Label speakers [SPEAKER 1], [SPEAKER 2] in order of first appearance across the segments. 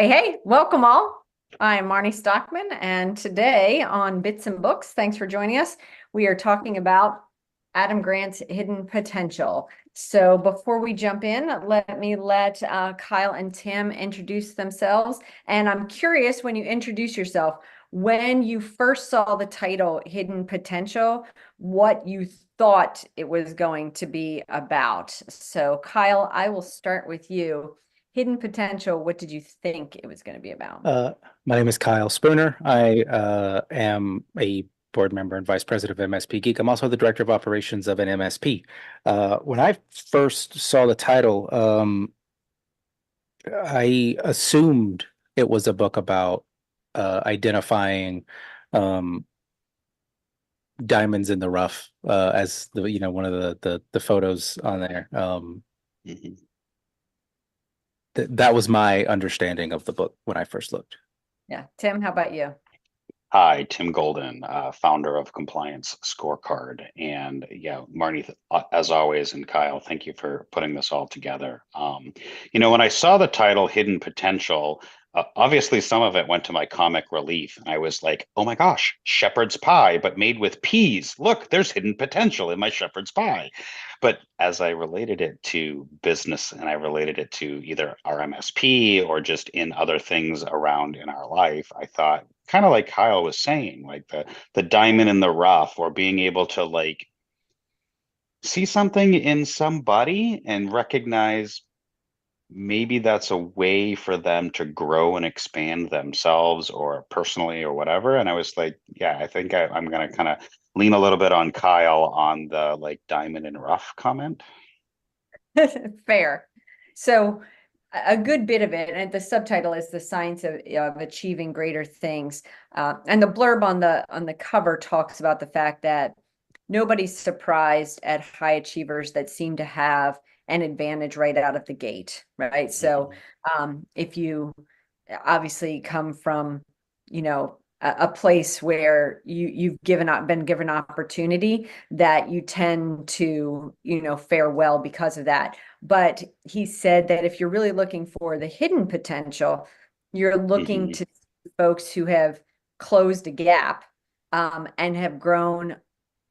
[SPEAKER 1] Hey, welcome all. I'm Marnie Stockman, and today on Bits and Books, thanks for joining us. We are talking about Adam Grant's hidden potential. So before we jump in, let Kyle and Tim introduce themselves. And I'm curious, when you introduce yourself, when you first saw the title Hidden Potential, what you thought it was going to be about. So Kyle, I will start with you. Hidden potential, what did you think it was going to be about?
[SPEAKER 2] Uh, my name is Kyle Spooner. I am a board member and vice president of MSP Geek. I'm also the director of operations of an MSP. When I first saw the title, I assumed it was a book about identifying um, diamonds in the rough, as one of the photos on there.
[SPEAKER 3] Mhm.
[SPEAKER 2] That was my understanding of the book when I first looked.
[SPEAKER 1] Yeah. Tim, how about you?
[SPEAKER 3] Hi, Tim Golden, founder of Compliance Scorecard. And yeah, Marnie, as always, and Kyle, thank you for putting this all together. When I saw the title Hidden Potential, obviously some of it went to my comic relief. And I was like, oh my gosh, shepherd's pie, but made with peas. Look, there's hidden potential in my shepherd's pie. But as I related it to business and I related it to either our MSP or just in other things around in our life, I thought, kind of like Kyle was saying, like the diamond in the rough, or being able to like see something in somebody and recognize maybe that's a way for them to grow and expand themselves or personally or whatever. And I was like, yeah, I think I'm going to kind of lean a little bit on Kyle on the like diamond in rough comment.
[SPEAKER 1] Fair. So a good bit of it, and the subtitle is the science of achieving greater things. And the blurb on the cover talks about the fact that nobody's surprised at high achievers that seem to have an advantage right out of the gate, right? So
[SPEAKER 3] Mhm.
[SPEAKER 1] if you obviously come from, a place where you've been given opportunity, that you tend to, fare well because of that. But he said that if you're really looking for the hidden potential, you're looking
[SPEAKER 3] Mhm.
[SPEAKER 1] to folks who have closed a gap, and have grown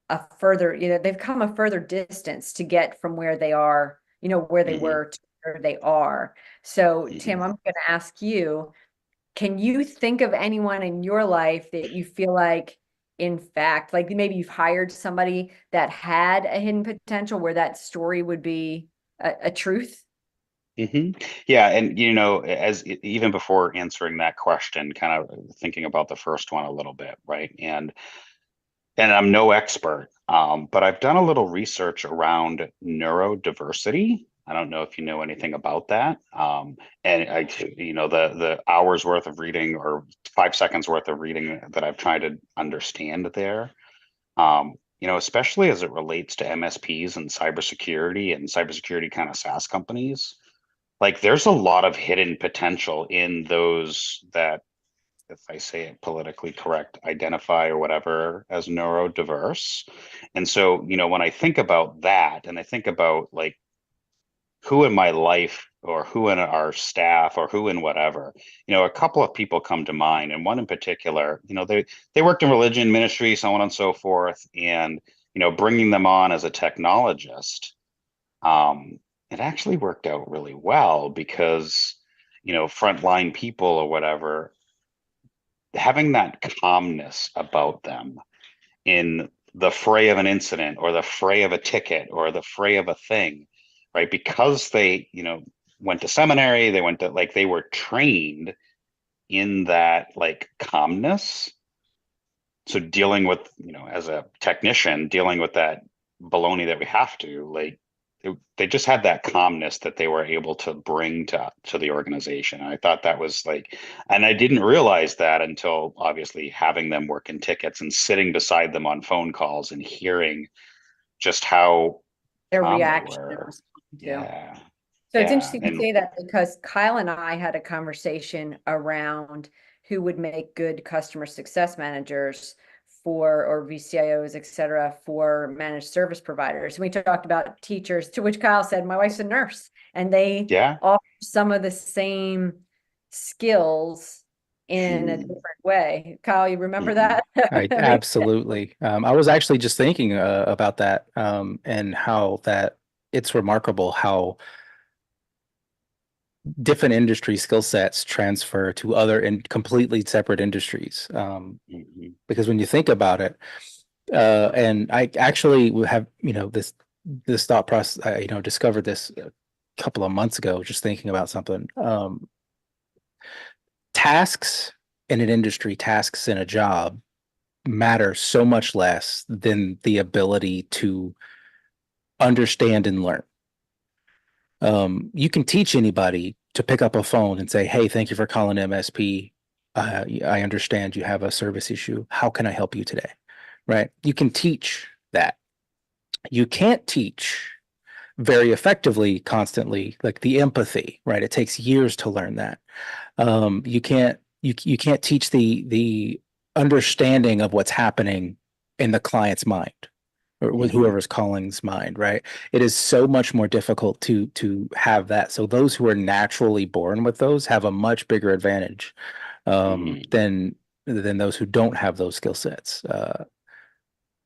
[SPEAKER 1] a further, they've come a further distance to get from where they are, where they
[SPEAKER 3] Mhm.
[SPEAKER 1] were to where they are. So, Tim,
[SPEAKER 3] Mhm.
[SPEAKER 1] I'm going to ask you, can you think of anyone in your life that you feel like, in fact, like maybe you've hired somebody that had a hidden potential where that story would be a truth?
[SPEAKER 3] Yeah, and even before answering that question, kind of thinking about the first one a little bit, right? And I'm no expert, but I've done a little research around neurodiversity. I don't know if you know anything about that. And the hours worth of reading or 5 seconds worth of reading that I've tried to understand there. Especially as it relates to MSPs and cybersecurity kind of SaaS companies. Like there's a lot of hidden potential in those that, if I say it politically correct, identify or whatever as neurodiverse. And so, when I think about that and I think about like who in my life or who in our staff or who in whatever, a couple of people come to mind. And one in particular, they worked in religion, ministry, so on and so forth. And, bringing them on as a technologist, it actually worked out really well because, frontline people or whatever, having that calmness about them in the fray of an incident or the fray of a ticket or the fray of a thing, right? Because they, went to seminary, they went to like they were trained in that like calmness. So dealing with, as a technician, dealing with that baloney that we have to, like they just had that calmness that they were able to bring to the organization. And I thought that was like, and I didn't realize that until obviously having them work in tickets and sitting beside them on phone calls and hearing just how
[SPEAKER 1] Their
[SPEAKER 3] calm they
[SPEAKER 1] reaction and
[SPEAKER 3] were.
[SPEAKER 1] responding to.
[SPEAKER 3] Yeah.
[SPEAKER 1] So it's
[SPEAKER 3] Yeah.
[SPEAKER 1] interesting you
[SPEAKER 3] And
[SPEAKER 1] say that because Kyle and I had a conversation around who would make good customer success managers for, or VCIOs, et cetera, for managed service providers. And we talked about teachers, to which Kyle said, my wife's a nurse, and they
[SPEAKER 3] yeah.
[SPEAKER 1] offer some of the same skills in a different way. Kyle, you remember that?
[SPEAKER 2] I
[SPEAKER 1] I mean,
[SPEAKER 2] absolutely. I was actually just thinking about that and how that it's remarkable how different industry skill sets transfer to other and completely separate industries. Because when you think about it, and I actually have, this thought process, I, discovered this a couple of months ago, just thinking about something. Tasks in an industry, tasks in a job matter so much less than the ability to understand and learn. You can teach anybody to pick up a phone and say, "Hey, thank you for calling MSP. I understand you have a service issue. How can I help you today?" Right? You can teach that. You can't teach very effectively constantly, like the empathy, right? It takes years to learn that. You can't teach the understanding of what's happening in the client's mind or with whoever's calling's mind, right? It is so much more difficult to have that. So those who are naturally born with those have a much bigger advantage than those who don't have those skill sets.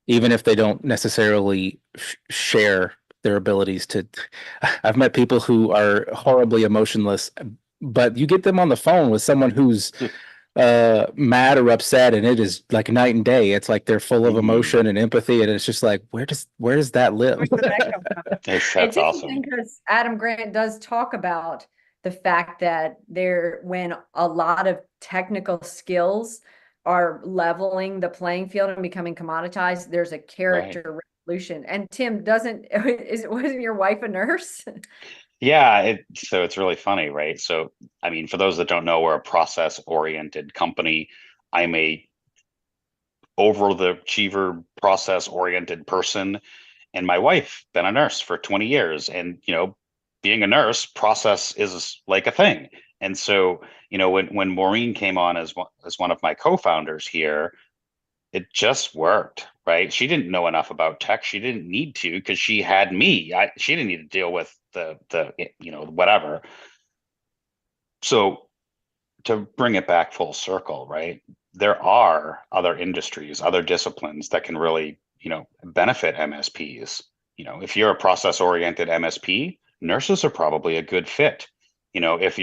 [SPEAKER 2] Even if they don't necessarily share their abilities to. I've met people who are horribly emotionless, but you get them on the phone with someone who's mad or upset, and it is like night and day. It's like they're full of emotion and empathy, and it's just like, where does that live?
[SPEAKER 1] where did that come from?
[SPEAKER 3] That's
[SPEAKER 1] It's
[SPEAKER 3] awesome.
[SPEAKER 1] interesting because Adam Grant does talk about the fact that when a lot of technical skills are leveling the playing field and becoming commoditized, there's a character revolution. And Tim, wasn't your wife a nurse?
[SPEAKER 3] Yeah, so it's really funny, right? So, I mean, for those that don't know, we're a process-oriented company. I'm a over the achiever, process-oriented person, and my wife been a nurse for 20 years. And being a nurse, process is like a thing. And so, when Maureen came on as one of my co-founders here, it just worked, right? She didn't know enough about tech. She didn't need to because she had me. She didn't need to deal with the whatever. So to bring it back full circle, right? There are other industries, other disciplines that can really, benefit MSPs. If you're a process-oriented MSP, nurses are probably a good fit. If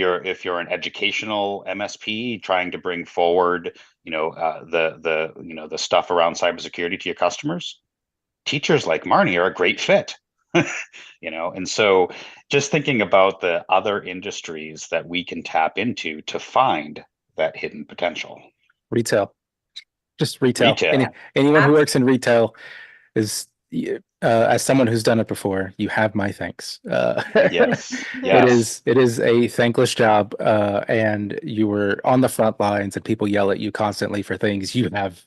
[SPEAKER 3] you're an educational MSP trying to bring forward, the stuff around cybersecurity to your customers, teachers like Marnie are a great fit. And so just thinking about the other industries that we can tap into to find that hidden potential.
[SPEAKER 2] Retail, just retail.
[SPEAKER 3] Retail.
[SPEAKER 2] Anyone who works in retail is, as someone who's done it before, you have my thanks.
[SPEAKER 3] Yes. Yes.
[SPEAKER 2] It is a thankless job, and you were on the front lines, and people yell at you constantly for things you have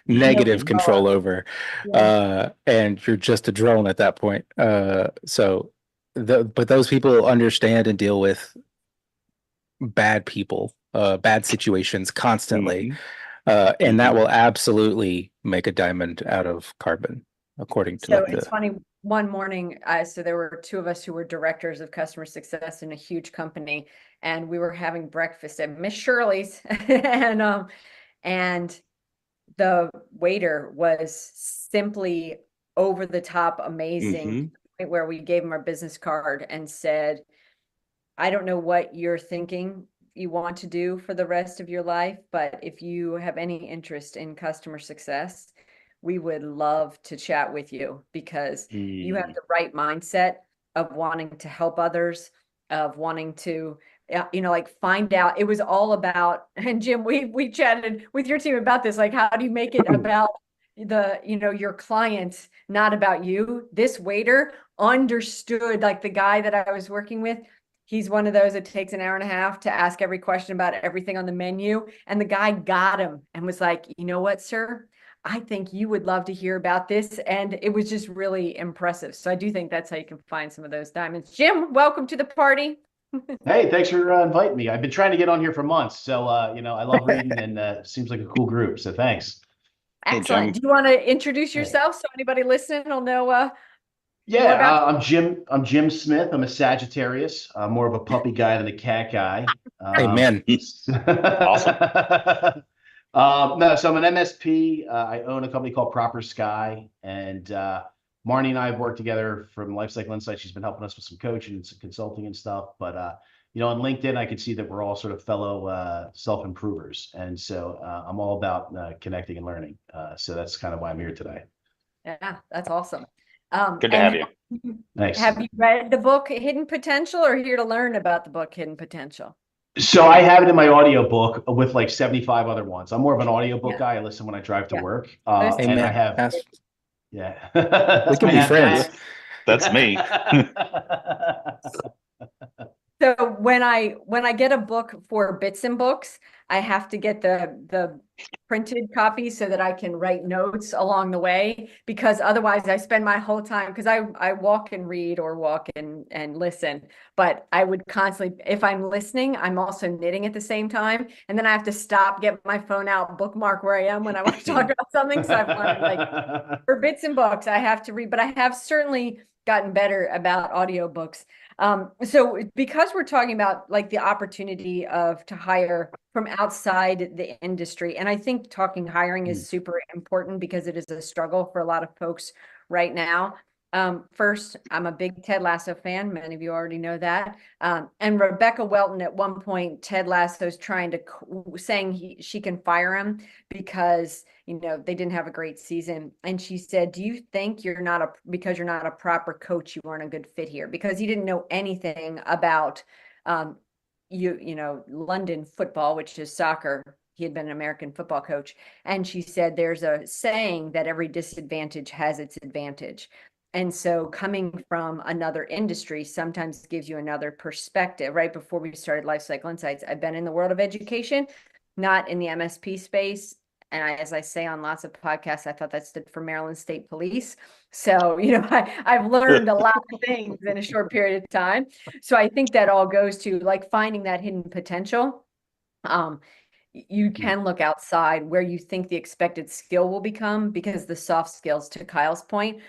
[SPEAKER 2] negative control over, and you're just a drone at that point. But those people understand and deal with bad people, bad situations constantly. And that will absolutely make a diamond out of carbon, according to
[SPEAKER 1] So it's funny. One morning, so there were two of us who were directors of customer success in a huge company, and we were having breakfast at Miss Shirley's, and the waiter was simply over the top amazing, where we gave him our business card and said, "I don't know what you're thinking you want to do for the rest of your life, but if you have any interest in customer success, we would love to chat with you because you have the right mindset of wanting to help others, of wanting to, like find out." It was all about, and Jim, we chatted with your team about this, like, how do you make it about your clients, not about you? This waiter understood, like the guy that I was working with, he's one of those that takes an hour and a half to ask every question about everything on the menu. And the guy got him and was like, "You know what, sir? I think you would love to hear about this." And it was just really impressive. So I do think that's how you can find some of those diamonds. Jim, welcome to the party.
[SPEAKER 4] Hey, thanks for inviting me. I've been trying to get on here for months. So, I love reading and seems like a cool group. So thanks.
[SPEAKER 1] Excellent. Do you want to introduce yourself so anybody listening will know
[SPEAKER 4] Yeah,
[SPEAKER 1] about
[SPEAKER 4] I'm Jim Smith. I'm a Sagittarius. I'm more of a puppy guy than a cat guy.
[SPEAKER 2] Amen.
[SPEAKER 3] Awesome.
[SPEAKER 4] No, so I'm an MSP. I own a company called Proper Sky, and Marnie and I have worked together from Lifecycle Insights. She's been helping us with some coaching and some consulting and stuff. But on LinkedIn, I could see that we're all sort of fellow self-improvers, and so I'm all about connecting and learning. So that's kind of why I'm here today.
[SPEAKER 1] Yeah, that's awesome.
[SPEAKER 3] Good to have you.
[SPEAKER 4] Thanks.
[SPEAKER 1] Have you read the book Hidden Potential, or here to learn about the book Hidden Potential?
[SPEAKER 4] So I have it in my audiobook with like 75 other ones. I'm more of an audiobook
[SPEAKER 1] Yeah.
[SPEAKER 4] guy. I listen when I drive to
[SPEAKER 1] Yeah.
[SPEAKER 4] work.
[SPEAKER 1] Those
[SPEAKER 4] And I
[SPEAKER 2] Amen.
[SPEAKER 4] have,
[SPEAKER 2] That's-
[SPEAKER 4] yeah.
[SPEAKER 2] we can
[SPEAKER 4] I
[SPEAKER 2] be
[SPEAKER 4] have
[SPEAKER 2] friends.
[SPEAKER 3] That's me.
[SPEAKER 1] So when I get a book for Bits and Books, I have to get the printed copy so that I can write notes along the way, because otherwise I spend my whole time, because I walk and read or walk and listen, but I would constantly, if I'm listening, I'm also knitting at the same time, and then I have to stop, get my phone out, bookmark where I am when I want to talk about something. So I've learned, like, for Bits and Books, I have to read, but I have certainly gotten better about audiobooks. So because we're talking about like the opportunity to hire from outside the industry, and I think talking hiring is super important because it is a struggle for a lot of folks right now. First, I'm a big Ted Lasso fan. Many of you already know that. And Rebecca Welton, at one point, Ted Lasso's trying to saying she can fire him because they didn't have a great season. And she said, "Do you think because you're not a proper coach, you aren't a good fit here?" Because he didn't know anything about London football, which is soccer. He had been an American football coach. And she said, there's a saying that every disadvantage has its advantage. And so coming from another industry sometimes gives you another perspective. Right before we started Lifecycle Insights, I've been in the world of education, not in the MSP space. And as I say on lots of podcasts, I thought that stood for Maryland State Police. So, I've learned a lot of things in a short period of time. So I think that all goes to like finding that hidden potential. You can look outside where you think the expected skill will become, because the soft skills, to Kyle's point,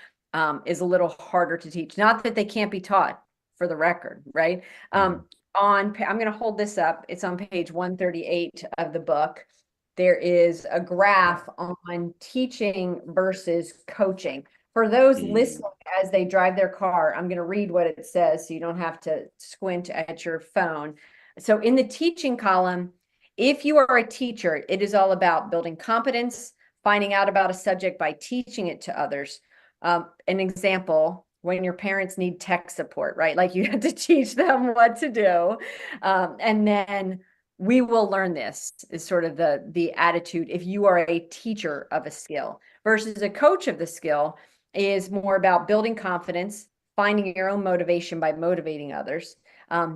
[SPEAKER 1] is a little harder to teach. Not that they can't be taught, for the record, right? I'm going to hold this up. It's on page 138 of the book. There is a graph on teaching versus coaching. For those listening as they drive their car, I'm going to read what it says so you don't have to squint at your phone. So in the teaching column, if you are a teacher, it is all about building competence, finding out about a subject by teaching it to others. An example, when your parents need tech support, right? Like you have to teach them what to do. And then we will learn this, is sort of the attitude if you are a teacher of a skill, versus a coach of the skill is more about building confidence, finding your own motivation by motivating others.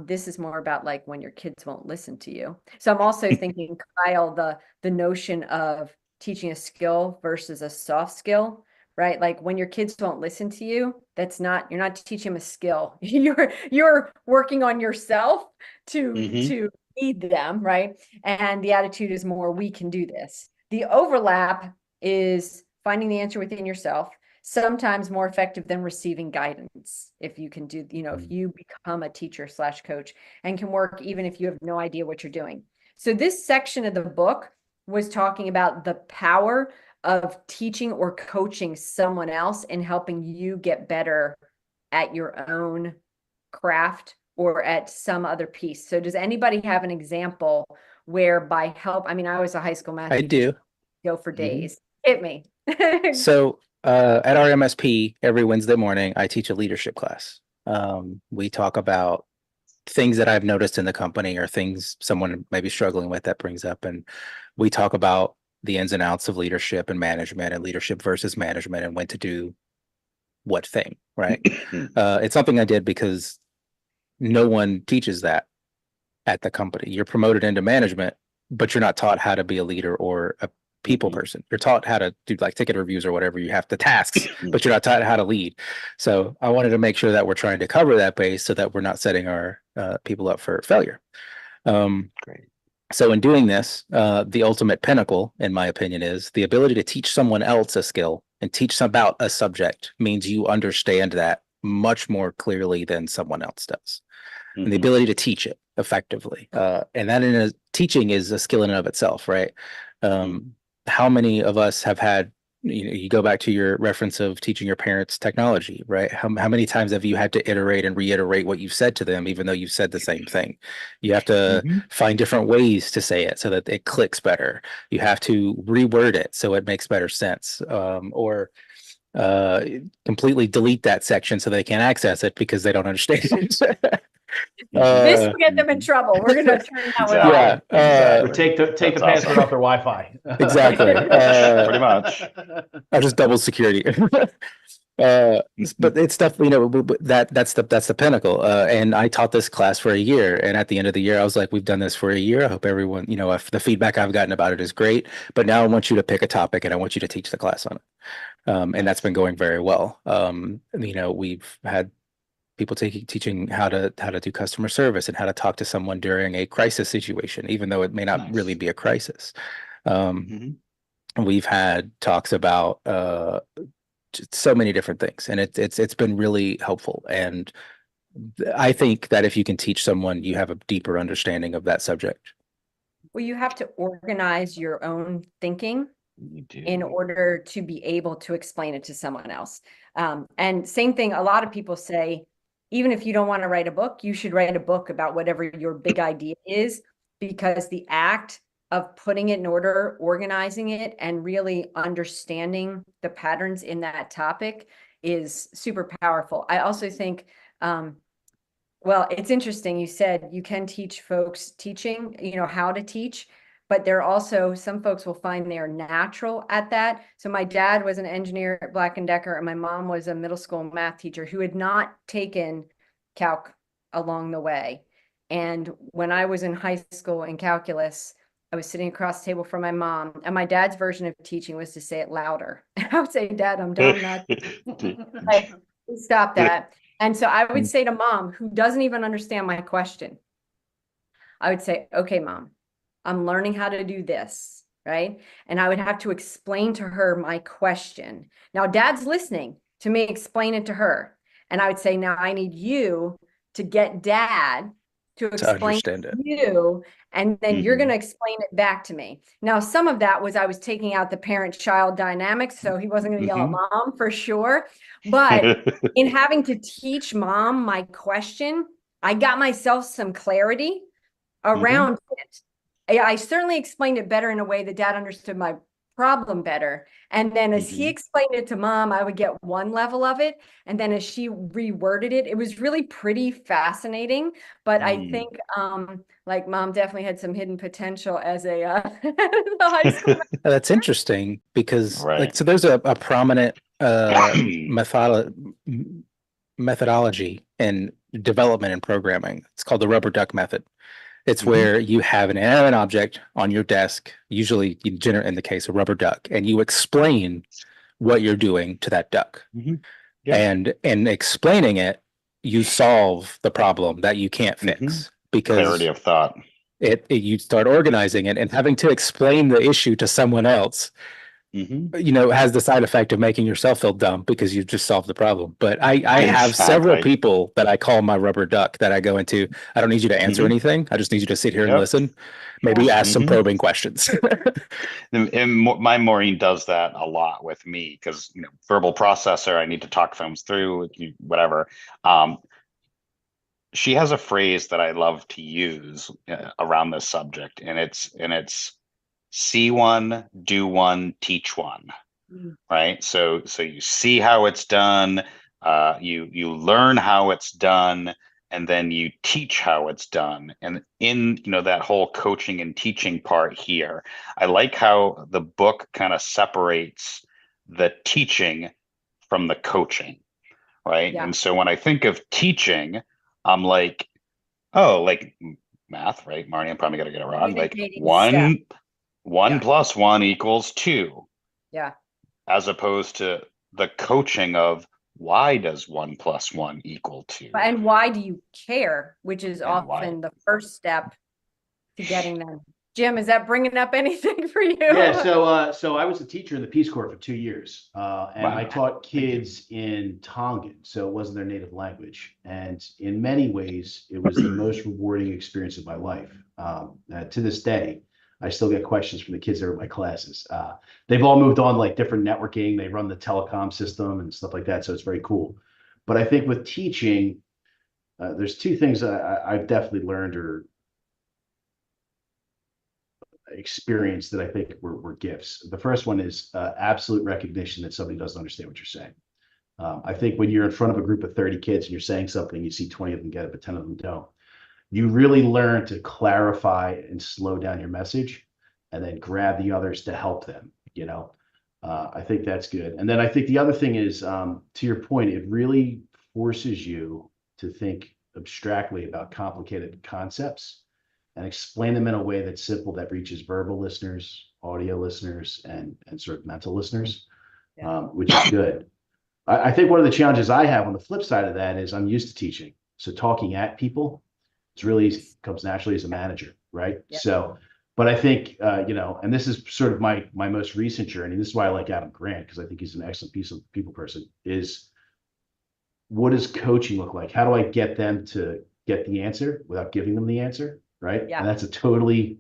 [SPEAKER 1] This is more about like when your kids won't listen to you. So I'm also thinking, Kyle, the notion of teaching a skill versus a soft skill, right? Like when your kids won't listen to you, you're not teaching them a skill. You're working on yourself to lead them, right? And the attitude is more, we can do this. The overlap is finding the answer within yourself, sometimes more effective than receiving guidance. If you can do, if you become a teacher / coach and can work even if you have no idea what you're doing. So this section of the book was talking about the power of teaching or coaching someone else and helping you get better at your own craft or at some other piece. So does anybody have an example where by help, I was a high school math
[SPEAKER 2] I
[SPEAKER 1] teacher,
[SPEAKER 2] do.
[SPEAKER 1] go for days. Hit me.
[SPEAKER 2] So at our MSP, every Wednesday morning, I teach a leadership class. We talk about things that I've noticed in the company or things someone may be struggling with that brings up. And we talk about the ins and outs of leadership and management, and leadership versus management, and when to do what thing, right? It's something I did because no one teaches that at the company. You're promoted into management, but you're not taught how to be a leader or a people person. You're taught how to do like ticket reviews or whatever. You have the tasks, but you're not taught how to lead. So I wanted to make sure that we're trying to cover that base so that we're not setting our people up for failure.
[SPEAKER 3] Great.
[SPEAKER 2] So in doing this, the ultimate pinnacle, in my opinion, is the ability to teach someone else a skill and teach about a subject means you understand that much more clearly than someone else does. And the
[SPEAKER 3] Mhm.
[SPEAKER 2] ability to teach it effectively. And that in a teaching is a skill in and of itself, right? How many of us have had, you go back to your reference of teaching your parents technology, right? How many times have you had to iterate and reiterate what you've said to them, even though you've said the same thing? You have to
[SPEAKER 3] Mhm.
[SPEAKER 2] find different ways to say it so that it clicks better. You have to reword it so it makes better sense, or completely delete that section so they can't access it because they don't understand it.
[SPEAKER 1] This
[SPEAKER 2] Uh,
[SPEAKER 1] will get them in trouble. We're gonna turn that one
[SPEAKER 3] Exactly.
[SPEAKER 1] off.
[SPEAKER 2] yeah,
[SPEAKER 4] Or take the
[SPEAKER 3] That's
[SPEAKER 4] password
[SPEAKER 3] awesome.
[SPEAKER 4] off their Wi-Fi.
[SPEAKER 2] exactly.
[SPEAKER 3] Pretty much.
[SPEAKER 2] Or just double security. But it's stuff, that's the pinnacle. And I taught this class for a year, and at the end of the year, I was like, "We've done this for a year. I hope everyone, if the feedback I've gotten about it is great. But now I want you to pick a topic, and I want you to teach the class on it." And that's been going very well. We've had people teaching how to do customer service and how to talk to someone during a crisis situation, even though it may not really
[SPEAKER 3] Nice.
[SPEAKER 2] be a crisis. Um,
[SPEAKER 3] Mhm.
[SPEAKER 2] we've had talks about just so many different things, and it's been really helpful. And I think that if you can teach someone, you have a deeper understanding of that subject.
[SPEAKER 1] Well, you have to organize your own thinking
[SPEAKER 3] You do.
[SPEAKER 1] in order to be able to explain it to someone else. And same thing, a lot of people say, even if you don't want to write a book, you should write a book about whatever your big idea is, because the act of putting it in order, organizing it, and really understanding the patterns in that topic is super powerful. I also think, well, it's interesting. You said you can teach folks teaching, how to teach, but there are also some folks will find they're natural at that. So my dad was an engineer at Black and Decker, and my mom was a middle school math teacher who had not taken calc along the way. And when I was in high school in calculus, I was sitting across the table from my mom, and my dad's version of teaching was to say it louder. I would say, "Dad, I'm done, not like, stop that." And so I would say to mom, who doesn't even understand my question, I would say, "Okay, mom, I'm learning how to do this," right? And I would have to explain to her my question. Now, dad's listening to me explain it to her. And I would say, "Now I need you to get dad to
[SPEAKER 2] To
[SPEAKER 1] explain
[SPEAKER 2] understand it.
[SPEAKER 1] to you, and then you're going
[SPEAKER 3] Mhm.
[SPEAKER 1] to explain it back to me." Now, some of that was I was taking out the parent-child dynamic, so he wasn't going to yell at
[SPEAKER 3] Mhm.
[SPEAKER 1] mom for sure. But in having to teach mom my question, I got myself some clarity around it. I certainly explained it better in a way that dad understood my problem better. And then as he
[SPEAKER 3] Mhm.
[SPEAKER 1] explained it to mom, I would get one level of it. And then as she reworded it, it was really pretty fascinating. But I
[SPEAKER 3] Mm.
[SPEAKER 1] think like mom definitely had some hidden potential as a the high school.
[SPEAKER 2] That's interesting because,
[SPEAKER 3] Right.
[SPEAKER 2] so there's a prominent methodology in development and programming. It's called the rubber duck method. It's
[SPEAKER 3] Mhm.
[SPEAKER 2] where you have an inanimate object on your desk, usually in the case of rubber duck, and you explain what you're doing to that duck.
[SPEAKER 3] Mhm. Yeah.
[SPEAKER 2] And in explaining it, you solve the problem that you can't
[SPEAKER 3] Mhm.
[SPEAKER 2] fix
[SPEAKER 3] Clarity
[SPEAKER 2] because
[SPEAKER 3] of thought.
[SPEAKER 2] you start organizing it, and having to explain the issue to someone else,
[SPEAKER 3] Mhm.
[SPEAKER 2] has the side effect of making yourself feel dumb because you've just solved the problem. But I have several
[SPEAKER 3] Exactly.
[SPEAKER 2] people that I call my rubber duck that I go into. I don't need you to answer
[SPEAKER 3] Mhm.
[SPEAKER 2] anything. I just need you to sit here and
[SPEAKER 3] Yep.
[SPEAKER 2] listen. Maybe ask some
[SPEAKER 3] Mhm.
[SPEAKER 2] probing questions.
[SPEAKER 3] My Maureen does that a lot with me because verbal processor. I need to talk things through, whatever. Um, she has a phrase that I love to use around this subject, and it's see one, do one, teach one.
[SPEAKER 1] Mm.
[SPEAKER 3] Right? So you see how it's done, you learn how it's done, and then you teach how it's done. And in that whole coaching and teaching part here, I like how the book kind of separates the teaching from the coaching, right?
[SPEAKER 1] Yeah.
[SPEAKER 3] And so when I think of teaching, I'm like, oh, like math, right? Marnie, I'm probably gonna get it wrong. Like
[SPEAKER 1] Communicating step.
[SPEAKER 3] one
[SPEAKER 1] Yeah.
[SPEAKER 3] plus one equals two,
[SPEAKER 1] Yeah.
[SPEAKER 3] as opposed to the coaching of why does 1 + 1 = 2,
[SPEAKER 1] And why do you care? Which is
[SPEAKER 3] and why.
[SPEAKER 1] often the first step to getting them Jim, is that bringing up anything for you?
[SPEAKER 4] Yeah, so I was a teacher in the Peace Corps for 2 years, and I
[SPEAKER 3] Wow.
[SPEAKER 4] taught kids in Tongan, so it wasn't their native language. And in many ways, it was the most rewarding experience of my life. To this day, I still get questions from the kids that are in my classes. They've all moved on like different networking. They run the telecom system and stuff like that, so it's very cool. But I think with teaching, there's two things I've definitely learned or experience that I think were gifts. The first one is absolute recognition that somebody doesn't understand what you're saying. I think when you're in front of a group of 30 kids and you're saying something, you see 20 of them get it, but 10 of them don't. You really learn to clarify and slow down your message and then grab the others to help them, you know. I think that's good. And then I think the other thing is, to your point, it really forces you to think abstractly about complicated concepts and explain them in a way that's simple, that reaches verbal listeners, audio listeners, and sort of mental listeners, which is good. I think one of the challenges I have on the flip side of that is I'm used to teaching. So talking at people is really easy, comes naturally as a manager, right?
[SPEAKER 1] Yeah.
[SPEAKER 4] So, but I think, and this is sort of my most recent journey. This is why I like Adam Grant, because I think he's an excellent people person, is what does coaching look like? How do I get them to get the answer without giving them the answer? Right.
[SPEAKER 1] Yeah.
[SPEAKER 4] And that's a totally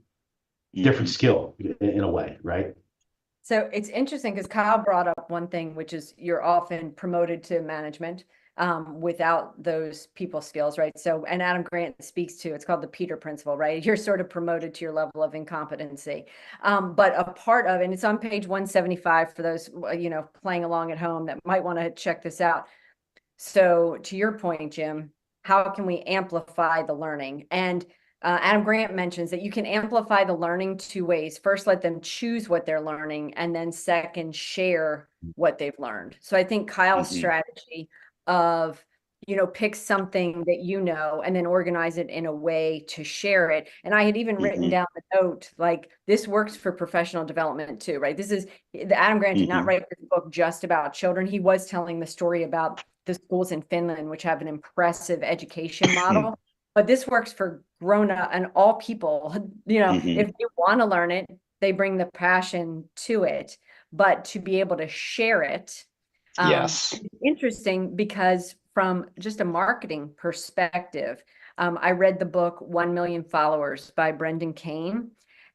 [SPEAKER 4] different
[SPEAKER 3] Mhm.
[SPEAKER 4] skill in a way. Right.
[SPEAKER 1] So it's interesting because Kyle brought up one thing, which is you're often promoted to management without those people skills, right? So, and Adam Grant speaks to, it's called the Peter principle, right? You're sort of promoted to your level of incompetency. But a part of, and it's on page 175 for those, playing along at home that might want to check this out. So to your point, Jim, how can we amplify the learning? And Adam Grant mentions that you can amplify the learning two ways. First, let them choose what they're learning, and then second, share what they've learned. So I think Kyle's
[SPEAKER 3] Mhm.
[SPEAKER 1] strategy of, pick something that and then organize it in a way to share it. And I had even written
[SPEAKER 3] Mhm.
[SPEAKER 1] down the note, like, this works for professional development too, right? The Adam Grant did not
[SPEAKER 3] Mhm.
[SPEAKER 1] write this book just about children. He was telling the story about the schools in Finland, which have an impressive education model. But this works for grown up and all people.
[SPEAKER 3] Mhm.
[SPEAKER 1] If they want to learn it, they bring the passion to it. But to be able to share it,
[SPEAKER 3] Yes.
[SPEAKER 1] it's interesting because from just a marketing perspective, I read the book 1 Million Followers by Brendan Kane.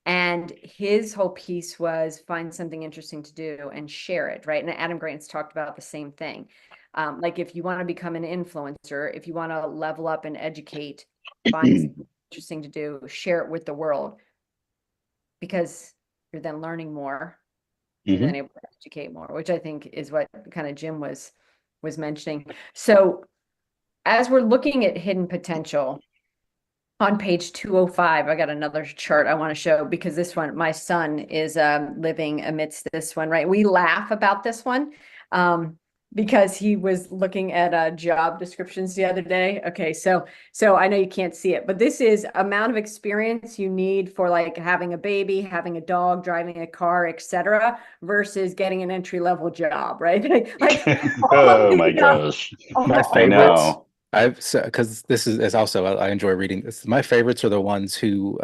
[SPEAKER 1] And his whole piece was find something interesting to do and share it, right? And Adam Grant's talked about the same thing. Like if you want to become an influencer, if you want to level up and educate, find something interesting to do, share it with the world, because you're then learning more, you're then
[SPEAKER 3] Mhm.
[SPEAKER 1] able to educate more, which I think is what kind of Jim was mentioning. So as we're looking at hidden potential on page 205, I got another chart I want to show because this one, my son is living amidst this one, right? We laugh about this one because he was looking at job descriptions the other day. Okay, so I know you can't see it, but this is amount of experience you need for like having a baby, having a dog, driving a car, etc., versus getting an entry-level job, right? Like all of
[SPEAKER 3] Oh my
[SPEAKER 1] the
[SPEAKER 3] gosh.
[SPEAKER 2] My
[SPEAKER 3] I
[SPEAKER 2] favorites,
[SPEAKER 3] know.
[SPEAKER 2] because this is also, I enjoy reading this. My favorites are the ones who,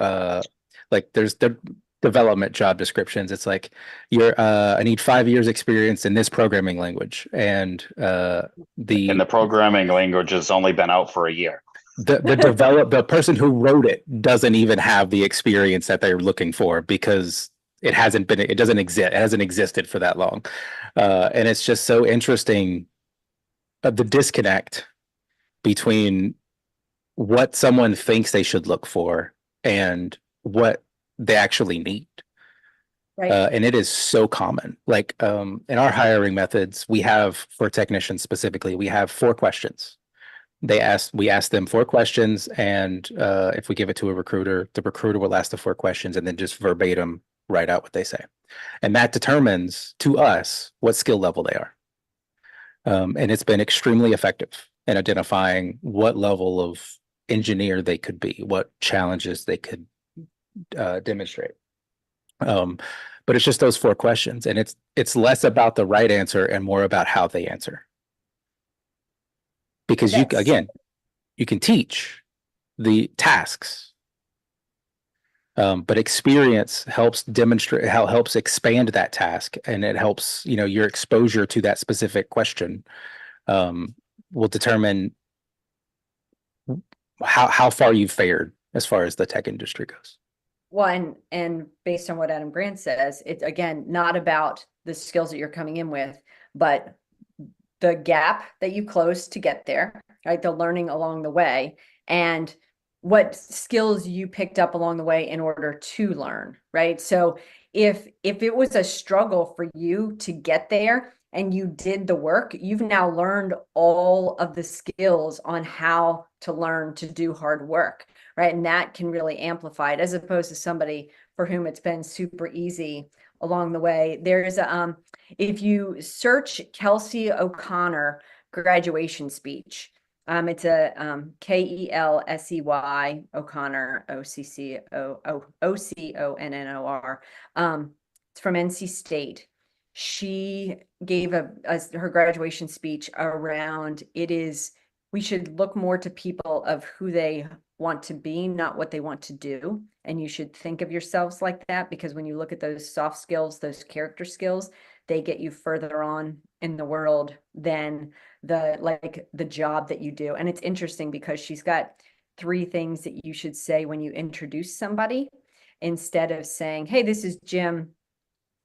[SPEAKER 2] like there's the development job descriptions. It's like I need 5 years experience in this programming language. And
[SPEAKER 3] And the programming language has only been out for a year.
[SPEAKER 2] the person who wrote it doesn't even have the experience that they're looking for because it doesn't exist. It hasn't existed for that long. And it's just so interesting, the disconnect between what someone thinks they should look for and what they actually need.
[SPEAKER 1] right.
[SPEAKER 2] And it is so common. Like in our hiring methods, we have, for technicians specifically, we have 4 questions. We ask them 4 questions, and if we give it to a recruiter, the recruiter will ask the 4 questions and then just verbatim write out what they say. And that determines to us what skill level they are. And it's been extremely effective in identifying what level of engineer they could be, what challenges they could demonstrate. But it's just those 4 questions, and it's less about the right answer and more about how they answer. Because you can teach the tasks, But experience helps demonstrate how helps expand that task, and it helps, your exposure to that specific question will determine how far you've fared as far as the tech industry goes.
[SPEAKER 1] Well, and based on what Adam Grant says, it's again not about the skills that you're coming in with, but the gap that you close to get there, right? The learning along the way, and what skills you picked up along the way in order to learn, right? So if it was a struggle for you to get there and you did the work, you've now learned all of the skills on how to learn to do hard work, right? And that can really amplify it, as opposed to somebody for whom it's been super easy along the way. There's a if you search Kelsey O'Connor graduation speech, it's a Kelsey O'Connor, Occonnor. It's from NC State. She gave her graduation speech around we should look more to people of who they want to be, not what they want to do. And you should think of yourselves like that, because when you look at those soft skills, those character skills, they get you further on in the world than the job that you do. And it's interesting because she's got 3 things that you should say when you introduce somebody, instead of saying, hey, this is Jim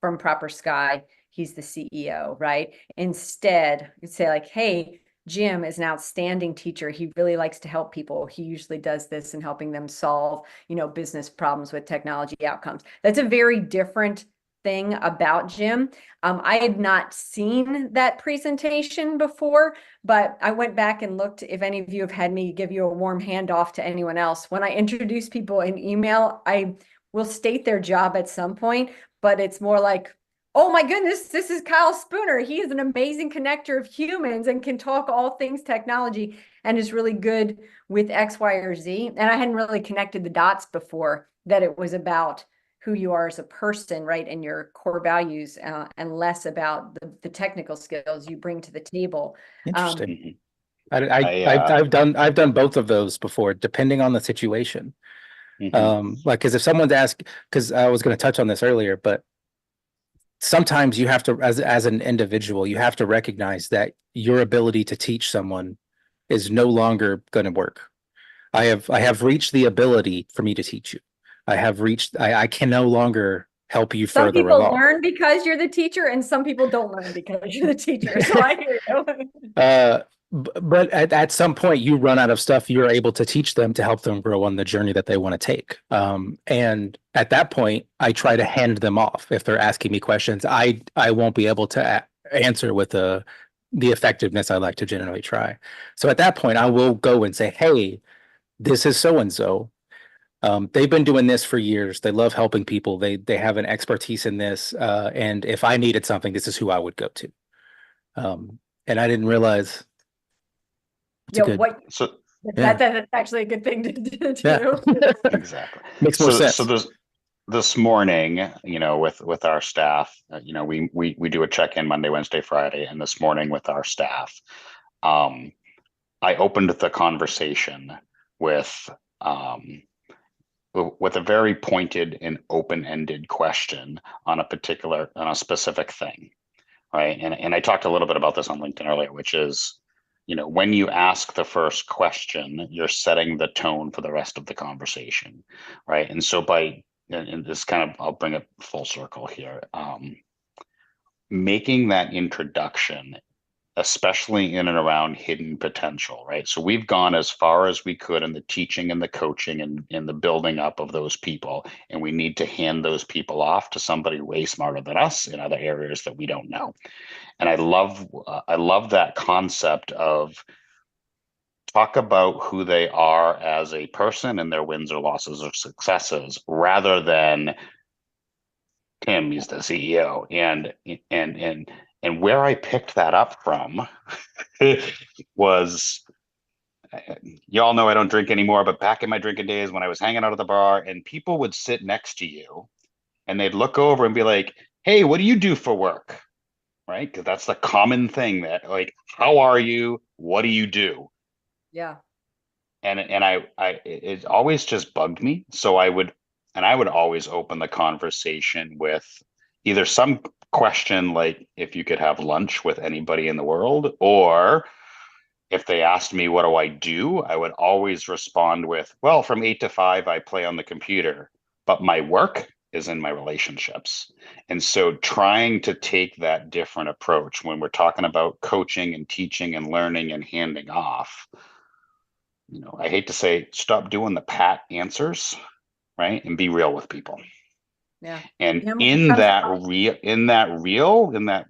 [SPEAKER 1] from Proper Sky, he's the CEO, right? Instead, you say like, hey, Jim is an outstanding teacher. He really likes to help people. He usually does this in helping them solve, business problems with technology outcomes. That's a very different thing about Jim. I had not seen that presentation before, but I went back and looked. If any of you have had me give you a warm handoff to anyone else, when I introduce people in email, I will state their job at some point, but it's more like, oh my goodness, this is Kyle Spooner. He is an amazing connector of humans and can talk all things technology and is really good with X, Y, or Z. And I hadn't really connected the dots before, that it was about who you are as a person, right? And your core values, and less about the technical skills you bring to the table.
[SPEAKER 2] Interesting. I've done both of those before, depending on the situation. Because if someone's asked, because I was going to touch on this earlier, but sometimes you have to, as an individual, you have to recognize that your ability to teach someone is no longer going to work. I have reached the ability for me to teach you. I can no longer help you further
[SPEAKER 1] along. Some people learn because you're the teacher, and some people don't learn because you're the teacher. So I hear you.
[SPEAKER 2] But at some point you run out of stuff you're able to teach them to help them grow on the journey that they want to take. And at that point, I try to hand them off. If they're asking me questions, I won't be able to answer with the effectiveness I like to generally try. So at that point, I will go and say, hey, this is so-and-so. They've been doing this for years. They love helping people. They have an expertise in this. And if I needed something, this is who I would go to. And I didn't realize.
[SPEAKER 1] That's actually a good thing to do.
[SPEAKER 2] Yeah.
[SPEAKER 3] Exactly.
[SPEAKER 2] Makes more sense.
[SPEAKER 3] So this morning, with our staff, we do a check-in Monday, Wednesday, Friday, and this morning with our staff, I opened the conversation with a very pointed and open-ended question on a specific thing, right? And I talked a little bit about this on LinkedIn earlier, which is, when you ask the first question, you're setting the tone for the rest of the conversation, right? And so and this kind of, I'll bring it full circle here, making that introduction, especially in and around hidden potential, right? So we've gone as far as we could in the teaching and the coaching and in the building up of those people, and we need to hand those people off to somebody way smarter than us in other areas that we don't know. And I love that concept of talk about who they are as a person and their wins or losses or successes, rather than Tim, he's the CEO. And where I picked that up from was, y'all know I don't drink anymore, but back in my drinking days when I was hanging out at the bar and people would sit next to you and they'd look over and be like, hey, what do you do for work? Right? Because that's the common thing, that like, how are you? What do you do?
[SPEAKER 1] Yeah.
[SPEAKER 3] And it always just bugged me. So I And I would always open the conversation with either some question like if you could have lunch with anybody in the world, or if they asked me, what do? I would always respond with, well, from 8 to 5, I play on the computer, but my work is in my relationships. And so trying to take that different approach when we're talking about coaching and teaching and learning and handing off, I hate to say, stop doing the pat answers, right? And be real with people.
[SPEAKER 1] Yeah.
[SPEAKER 3] And
[SPEAKER 1] Yeah,
[SPEAKER 3] in that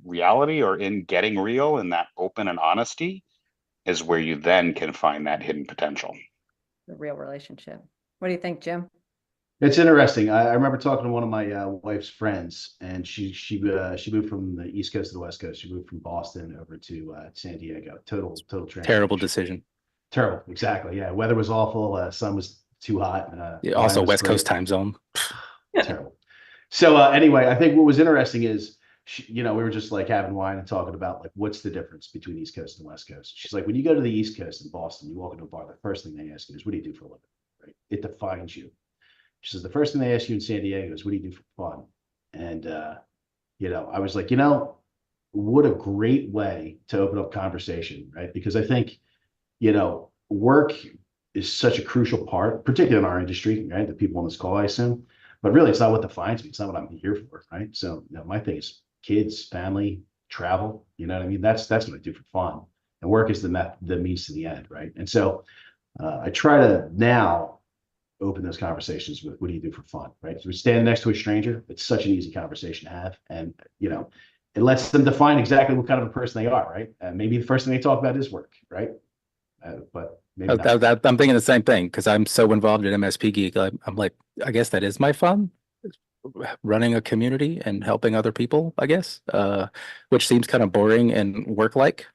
[SPEAKER 3] reality, or in getting real, in that open and honesty, is where you then can find that hidden potential.
[SPEAKER 1] the real relationship. What do you think, Jim?
[SPEAKER 4] It's interesting. I remember talking to one of my wife's friends, and she moved from the East Coast to the West Coast. She moved from Boston over to San Diego. Total
[SPEAKER 2] Terrible
[SPEAKER 4] transformation.
[SPEAKER 2] decision.
[SPEAKER 4] Terrible, exactly. Yeah, weather was awful. Sun was too hot.
[SPEAKER 2] Yeah, also,
[SPEAKER 4] was
[SPEAKER 2] West
[SPEAKER 4] great.
[SPEAKER 2] Coast time zone.
[SPEAKER 4] Terrible. So anyway, I think what was interesting is, we were just like having wine and talking about like what's the difference between East Coast and West Coast. She's like, when you go to the East Coast in Boston, you walk into a bar, the first thing they ask you is, what do you do for a living? Right? It defines you. She says, the first thing they ask you in San Diego is, what do you do for fun? And I was like, what a great way to open up conversation, right? Because I think, work is such a crucial part, particularly in our industry, right? The people on this call, I assume. But really, it's not what defines me. It's not what I'm here for, right? So, my thing is kids, family, travel. You know what I mean? That's what I do for fun, and work is the means to the end, right? And so, I try to now open those conversations with, what do you do for fun, right? So we stand next to a stranger. It's such an easy conversation to have, and it lets them define exactly what kind of a person they are, right? And maybe the first thing they talk about is work, right? But maybe not.
[SPEAKER 2] I'm thinking the same thing because I'm so involved in MSP Geek. I'm like, I guess that is my fun, running a community and helping other people, I guess, which seems kind of boring and work-like.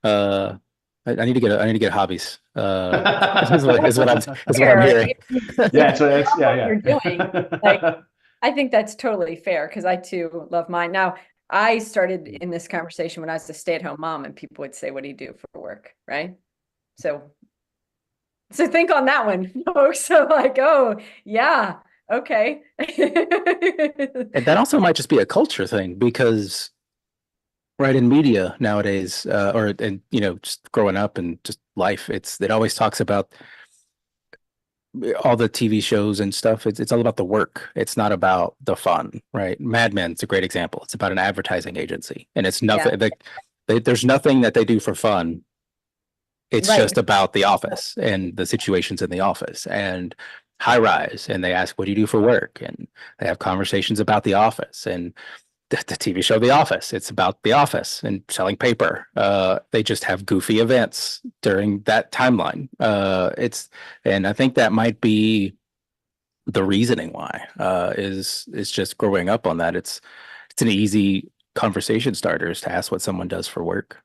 [SPEAKER 2] I need to get hobbies. Is what I'm hearing.
[SPEAKER 4] Yeah, so it's
[SPEAKER 1] You're doing. Like, I think that's totally fair because I too love mine. Now, I started in this conversation when I was a stay-at-home mom, and people would say, what do you do for work? Right. So think on that one, folks. So like, oh yeah, okay.
[SPEAKER 2] And that also might just be a culture thing because, right, in media nowadays, just growing up and just life, it always talks about all the TV shows and stuff. It's all about the work. It's not about the fun, right? Mad Men's a great example. It's about an advertising agency, and it's nothing. There's nothing that they do for fun. It's just about the office and the situations in the office and High Rise. And they ask, what do you do for work? And they have conversations about the office and the TV show The Office. It's about the office and selling paper. They just have goofy events during that timeline. And I think that might be the reasoning why is just growing up on that. It's an easy conversation starter is to ask what someone does for work.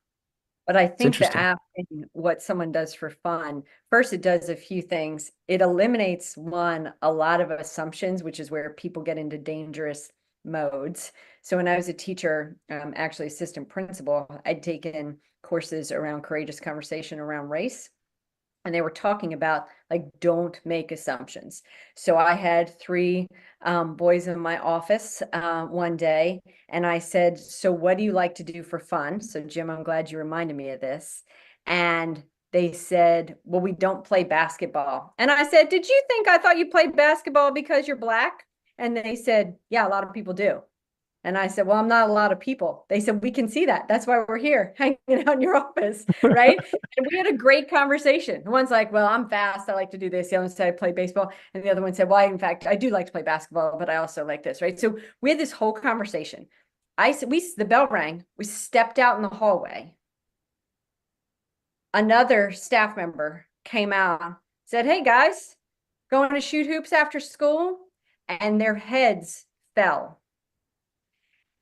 [SPEAKER 1] But I think the asking what someone does for fun, first, it does a few things. It eliminates a lot of assumptions, which is where people get into dangerous modes. So when I was a teacher, actually assistant principal, I'd taken courses around courageous conversation around race. And they were talking about like, don't make assumptions. So I had 3 boys in my office one day, and I said, so what do you like to do for fun? So Jim, I'm glad you reminded me of this. And they said, well, we don't play basketball. And I said, did you think I thought you played basketball because you're Black? And they said, yeah, a lot of people do. And I said, well, I'm not a lot of people. They said, we can see that. That's why we're here hanging out in your office, right? And we had a great conversation. One's like, well, I'm fast. I like to do this. The other one said, I play baseball. And the other one said, well, in fact, I do like to play basketball, but I also like this, right? So we had this whole conversation. The bell rang. We stepped out in the hallway. Another staff member came out, said, hey, guys, going to shoot hoops after school? And their heads fell,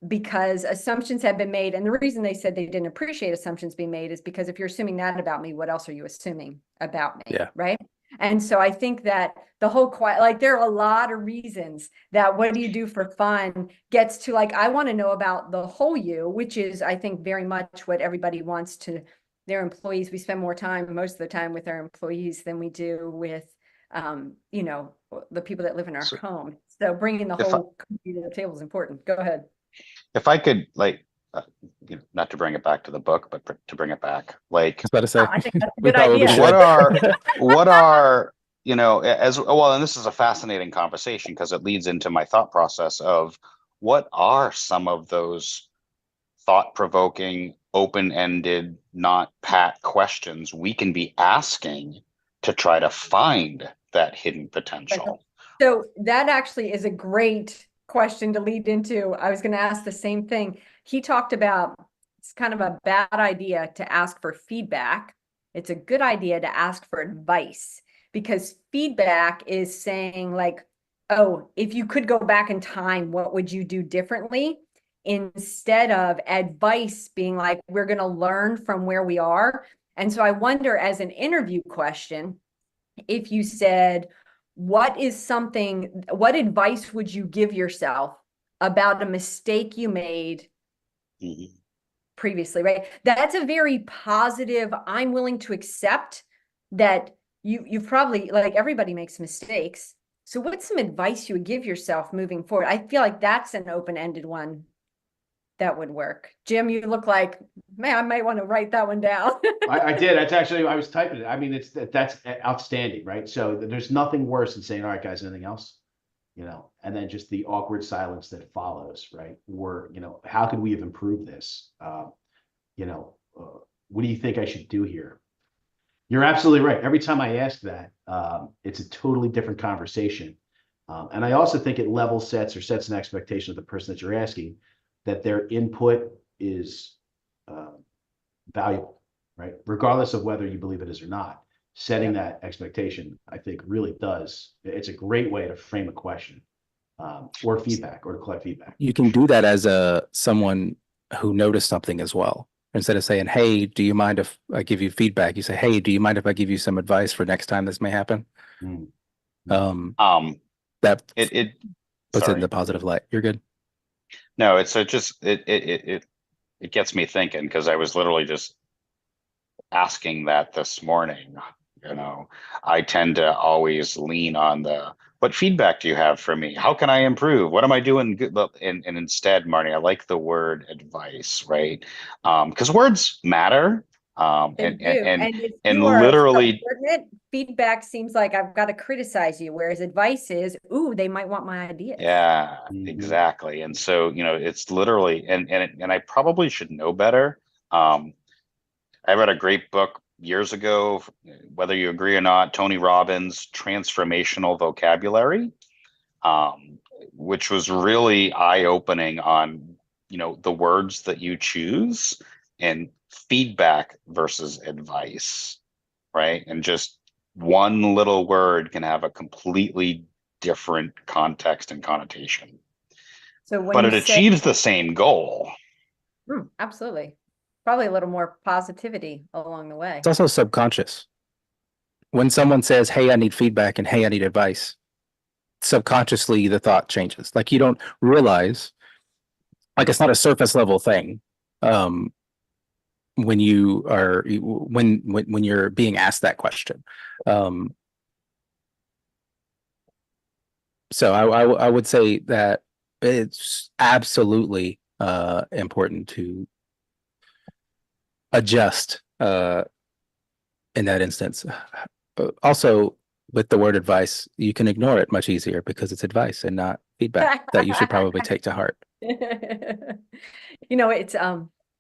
[SPEAKER 1] because assumptions had been made. And the reason they said they didn't appreciate assumptions being made is because if you're assuming that about me, what else are you assuming about me?
[SPEAKER 2] Yeah.
[SPEAKER 1] Right. And so I think that the whole there are a lot of reasons that what do you do for fun gets to like, I want to know about the whole you, which is, I think, very much what everybody wants to their employees. We spend more time most of the time with our employees than we do with you know, the people that live in our
[SPEAKER 3] So
[SPEAKER 1] home. So bringing the
[SPEAKER 3] if I,
[SPEAKER 1] whole community to the table is important. Go ahead.
[SPEAKER 3] if I could like, not to bring it back to the book, but to bring it back, like,
[SPEAKER 2] I was about to
[SPEAKER 1] Oh,
[SPEAKER 2] say,
[SPEAKER 1] I think that's a
[SPEAKER 2] we
[SPEAKER 1] good
[SPEAKER 2] probably
[SPEAKER 1] idea.
[SPEAKER 2] should.
[SPEAKER 3] what are, as well, and this is a fascinating conversation because it leads into my thought process of what are some of those thought-provoking, open-ended, not pat questions we can be asking to try to find that hidden potential.
[SPEAKER 1] So that actually is a great question to lead into. I was going to ask the same thing. He talked about it's kind of a bad idea to ask for feedback. It's a good idea to ask for advice, because feedback is saying like, oh, if you could go back in time, what would you do differently? Instead of advice being like, we're going to learn from where we are. And so I wonder, as an interview question, if you said, what advice would you give yourself about a mistake you made
[SPEAKER 3] Mhm.
[SPEAKER 1] previously, right? That's a very positive, I'm willing to accept that you've probably, like, everybody makes mistakes. So what's some advice you would give yourself moving forward? I feel like that's an open-ended one that would work. Jim, you look like, man, I might want to write that one down.
[SPEAKER 4] I did. That's actually, I was typing it. I mean, that's outstanding, right? So there's nothing worse than saying, all right, guys, anything else? And then just the awkward silence that follows, right? Or, how could we have improved this? What do you think I should do here? You're absolutely right. Every time I ask that, it's a totally different conversation. And I also think it level sets or sets an expectation of the person that you're asking, that their input is valuable, right? Regardless of whether you believe it is or not. Setting that expectation, I think, really does. It's a great way to frame a question, or feedback, or to collect feedback.
[SPEAKER 2] You can do that as someone who noticed something as well. Instead of saying, "Hey, do you mind if I give you feedback?" You say, "Hey, do you mind if I give you some advice for next time this may happen?"
[SPEAKER 4] Mm.
[SPEAKER 2] That
[SPEAKER 3] It
[SPEAKER 2] puts it in
[SPEAKER 3] sorry.
[SPEAKER 2] the positive light. You're good.
[SPEAKER 3] No, it gets me thinking, because I was literally just asking that this morning. I tend to always lean on what feedback do you have for me? How can I improve? What am I doing good? And instead, Marnie, I like the word advice, right? Because words matter.
[SPEAKER 1] They
[SPEAKER 3] And,
[SPEAKER 1] do.
[SPEAKER 3] and,
[SPEAKER 1] And if
[SPEAKER 3] and
[SPEAKER 1] you are a
[SPEAKER 3] literally,
[SPEAKER 1] subordinate, feedback seems like I've got to criticize you, whereas advice is, ooh, they might want my ideas.
[SPEAKER 3] yeah,
[SPEAKER 4] Mhm.
[SPEAKER 3] exactly. And so, it's literally, and I probably should know better. I read a great book years ago, whether you agree or not, Tony Robbins' Transformational Vocabulary, which was really eye-opening on, the words that you choose and feedback versus advice, right? And just one little word can have a completely different context and connotation,
[SPEAKER 1] So when
[SPEAKER 3] but
[SPEAKER 1] you
[SPEAKER 3] it
[SPEAKER 1] say,
[SPEAKER 3] achieves the same goal.
[SPEAKER 1] absolutely, probably a little more positivity along the way.
[SPEAKER 2] It's also subconscious. When someone says, "Hey, I need feedback," and "Hey, I need advice," subconsciously the thought changes. Like, you don't realize, like, it's not a surface level thing. When you're being asked that question. So I would say that it's absolutely important to adjust in that instance. Also, with the word advice, you can ignore it much easier because it's advice and not feedback that you should probably take to heart.
[SPEAKER 1] It's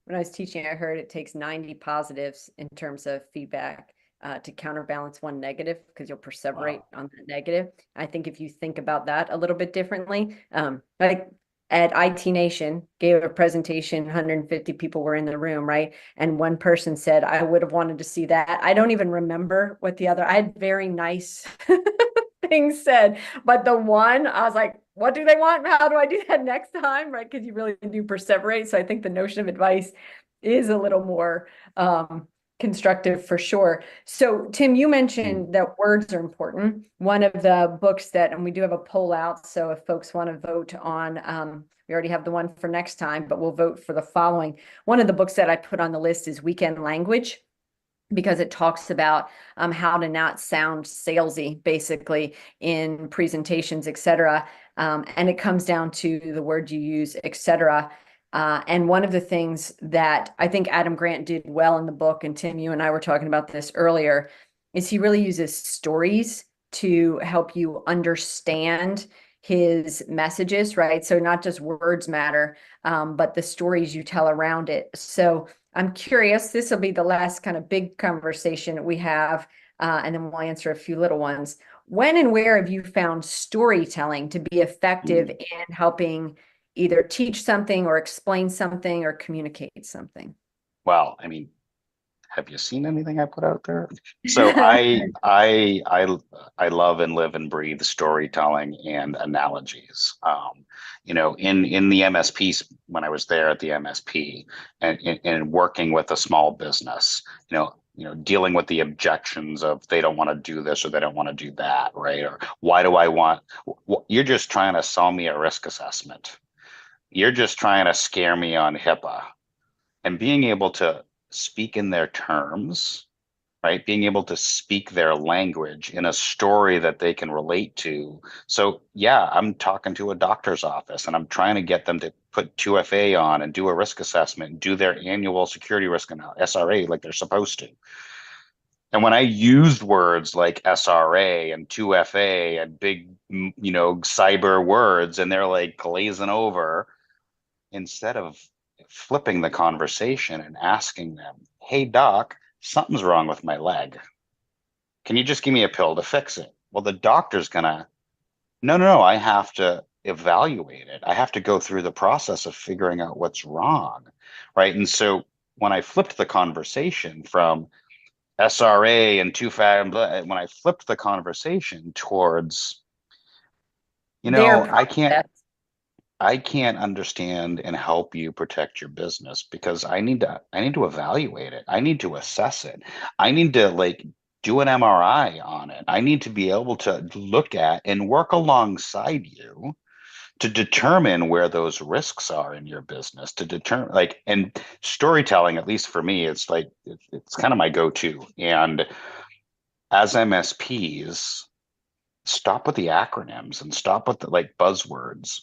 [SPEAKER 1] when I was teaching, I heard it takes 90 positives in terms of feedback to counterbalance one negative, because you'll perseverate on that negative. I think if you think about that a little bit differently, like at IT Nation, gave a presentation, 150 people were in the room, right? And one person said, I would have wanted to see that. I don't even remember what I had very nice things said, but the one, I was like, what do they want? How do I do that next time? Right? Because you really do perseverate. So I think the notion of advice is a little more constructive for sure. So Tim, you mentioned that words are important. One of the books and we do have a poll out, so if folks want to vote on, we already have the one for next time, but we'll vote for the following. One of the books that I put on the list is Weekend Language. because it talks about how to not sound salesy, basically, in presentations, et cetera. And it comes down to the word you use, et cetera. And one of the things that I think Adam Grant did well in the book, and Tim, you and I were talking about this earlier, is he really uses stories to help you understand his messages, right? So not just words matter, but the stories you tell around it. So I'm curious, this will be the last kind of big conversation we have, and then we'll answer a few little ones. When and where have you found storytelling to be effective in helping either teach something or explain something or communicate something?
[SPEAKER 3] Well, I mean, have you seen anything I put out there? So I love and live and breathe storytelling and analogies. In the MSP, when I was there at the MSP and working with a small business, dealing with the objections of they don't want to do this or they don't want to do that, right? Or why do I want? You're just trying to sell me a risk assessment. You're just trying to scare me on HIPAA, and being able to speak in their terms, right? Being able to speak their language in a story that they can relate to. So yeah, I'm talking to a doctor's office and I'm trying to get them to put 2FA on and do a risk assessment and do their annual security risk analysis, SRA, like they're supposed to. And when I used words like SRA and 2FA and big, cyber words, and they're like glazing over, instead of flipping the conversation and asking them, hey, doc, something's wrong with my leg. Can you just give me a pill to fix it? Well, the doctor's gonna, no, I have to evaluate it. I have to go through the process of figuring out what's wrong, right? And so when I flipped the conversation from SRA and when I flipped the conversation towards,
[SPEAKER 1] Their
[SPEAKER 3] I can't understand and help you protect your business because I need to evaluate it. I need to assess it. I need to do an MRI on it. I need to be able to look at and work alongside you to determine where those risks are in your business, to determine and storytelling, at least for me, it's kind of my go-to. And as MSPs, stop with the acronyms and stop with the buzzwords.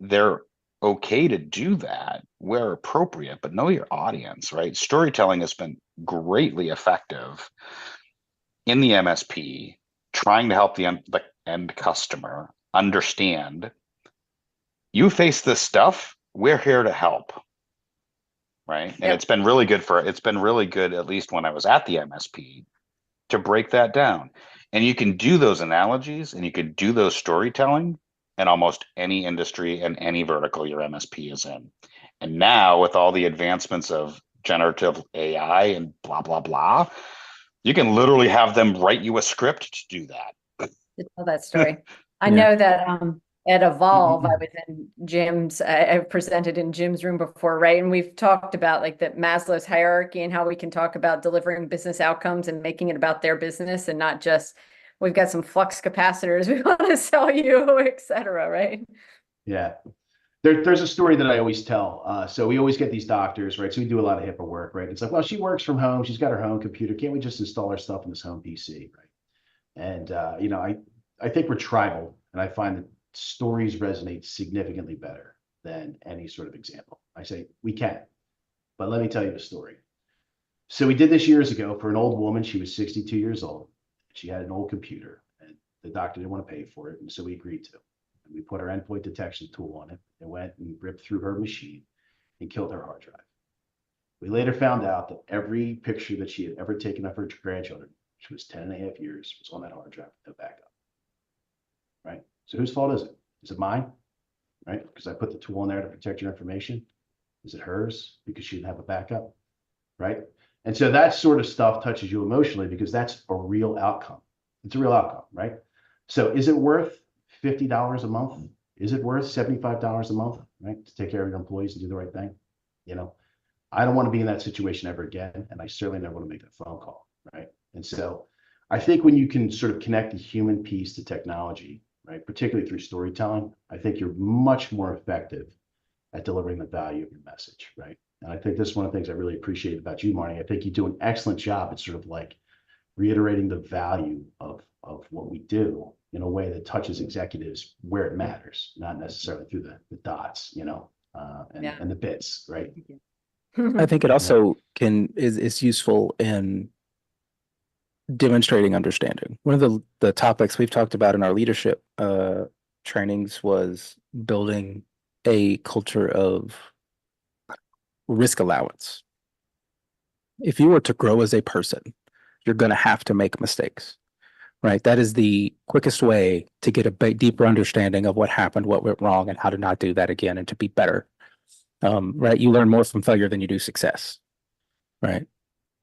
[SPEAKER 3] They're okay to do that where appropriate, but know your audience, right? Storytelling has been greatly effective in the MSP, trying to help the end customer understand you face this stuff, we're here to help. Right. And
[SPEAKER 1] Yep.
[SPEAKER 3] it's been really good, at least when I was at the MSP, to break that down. And you can do those analogies and you can do those storytelling in almost any industry and any vertical your MSP is in. And now with all the advancements of generative AI and blah, blah, blah, you can literally have them write you a script to do that.
[SPEAKER 1] To tell that story. I
[SPEAKER 2] Yeah.
[SPEAKER 1] know that at Evolve, I was in Jim's, I've presented in Jim's room before, right? And we've talked about the Maslow's hierarchy and how we can talk about delivering business outcomes and making it about their business and not just, we've got some flux capacitors we want to sell you, et cetera, right?
[SPEAKER 4] Yeah. There's a story that I always tell. So we always get these doctors, right? So we do a lot of HIPAA work, right? It's like, well, she works from home. She's got her home computer. Can't we just install our stuff in this home PC, right? And, I think we're tribal, and I find that stories resonate significantly better than any sort of example. I say, we can, but let me tell you a story. So we did this years ago for an old woman. She was 62 years old. She had an old computer, and the doctor didn't want to pay for it, and so we agreed to. And we put our endpoint detection tool on it and went and ripped through her machine and killed her hard drive. We later found out that every picture that she had ever taken of her grandchildren, which was 10 and a half years, was on that hard drive, no backup. Right? So whose fault is it? Is it mine? Right? Because I put the tool in there to protect your information. Is it hers because she didn't have a backup? Right? And so that sort of stuff touches you emotionally because that's a real outcome. It's a real outcome, right? So is it worth $50 a month? Is it worth $75 a month, right? To take care of your employees and do the right thing? I don't want to be in that situation ever again. And I certainly never want to make that phone call, right? And so I think when you can sort of connect the human piece to technology, right, particularly through storytelling, I think you're much more effective at delivering the value of your message, right? And I think this is one of the things I really appreciate about you, Marnie. I think you do an excellent job at sort of like reiterating the value of what we do in a way that touches executives where it matters, not necessarily through the dots, and the bits, right?
[SPEAKER 2] I think it also is useful in demonstrating understanding. One of the topics we've talked about in our leadership trainings was building a culture of risk allowance. If you were to grow as a person, you're going to have to make mistakes, right? That is the quickest way to get a deeper understanding of what happened, what went wrong, and how to not do that again and to be better. Right? You learn more from failure than you do success, right?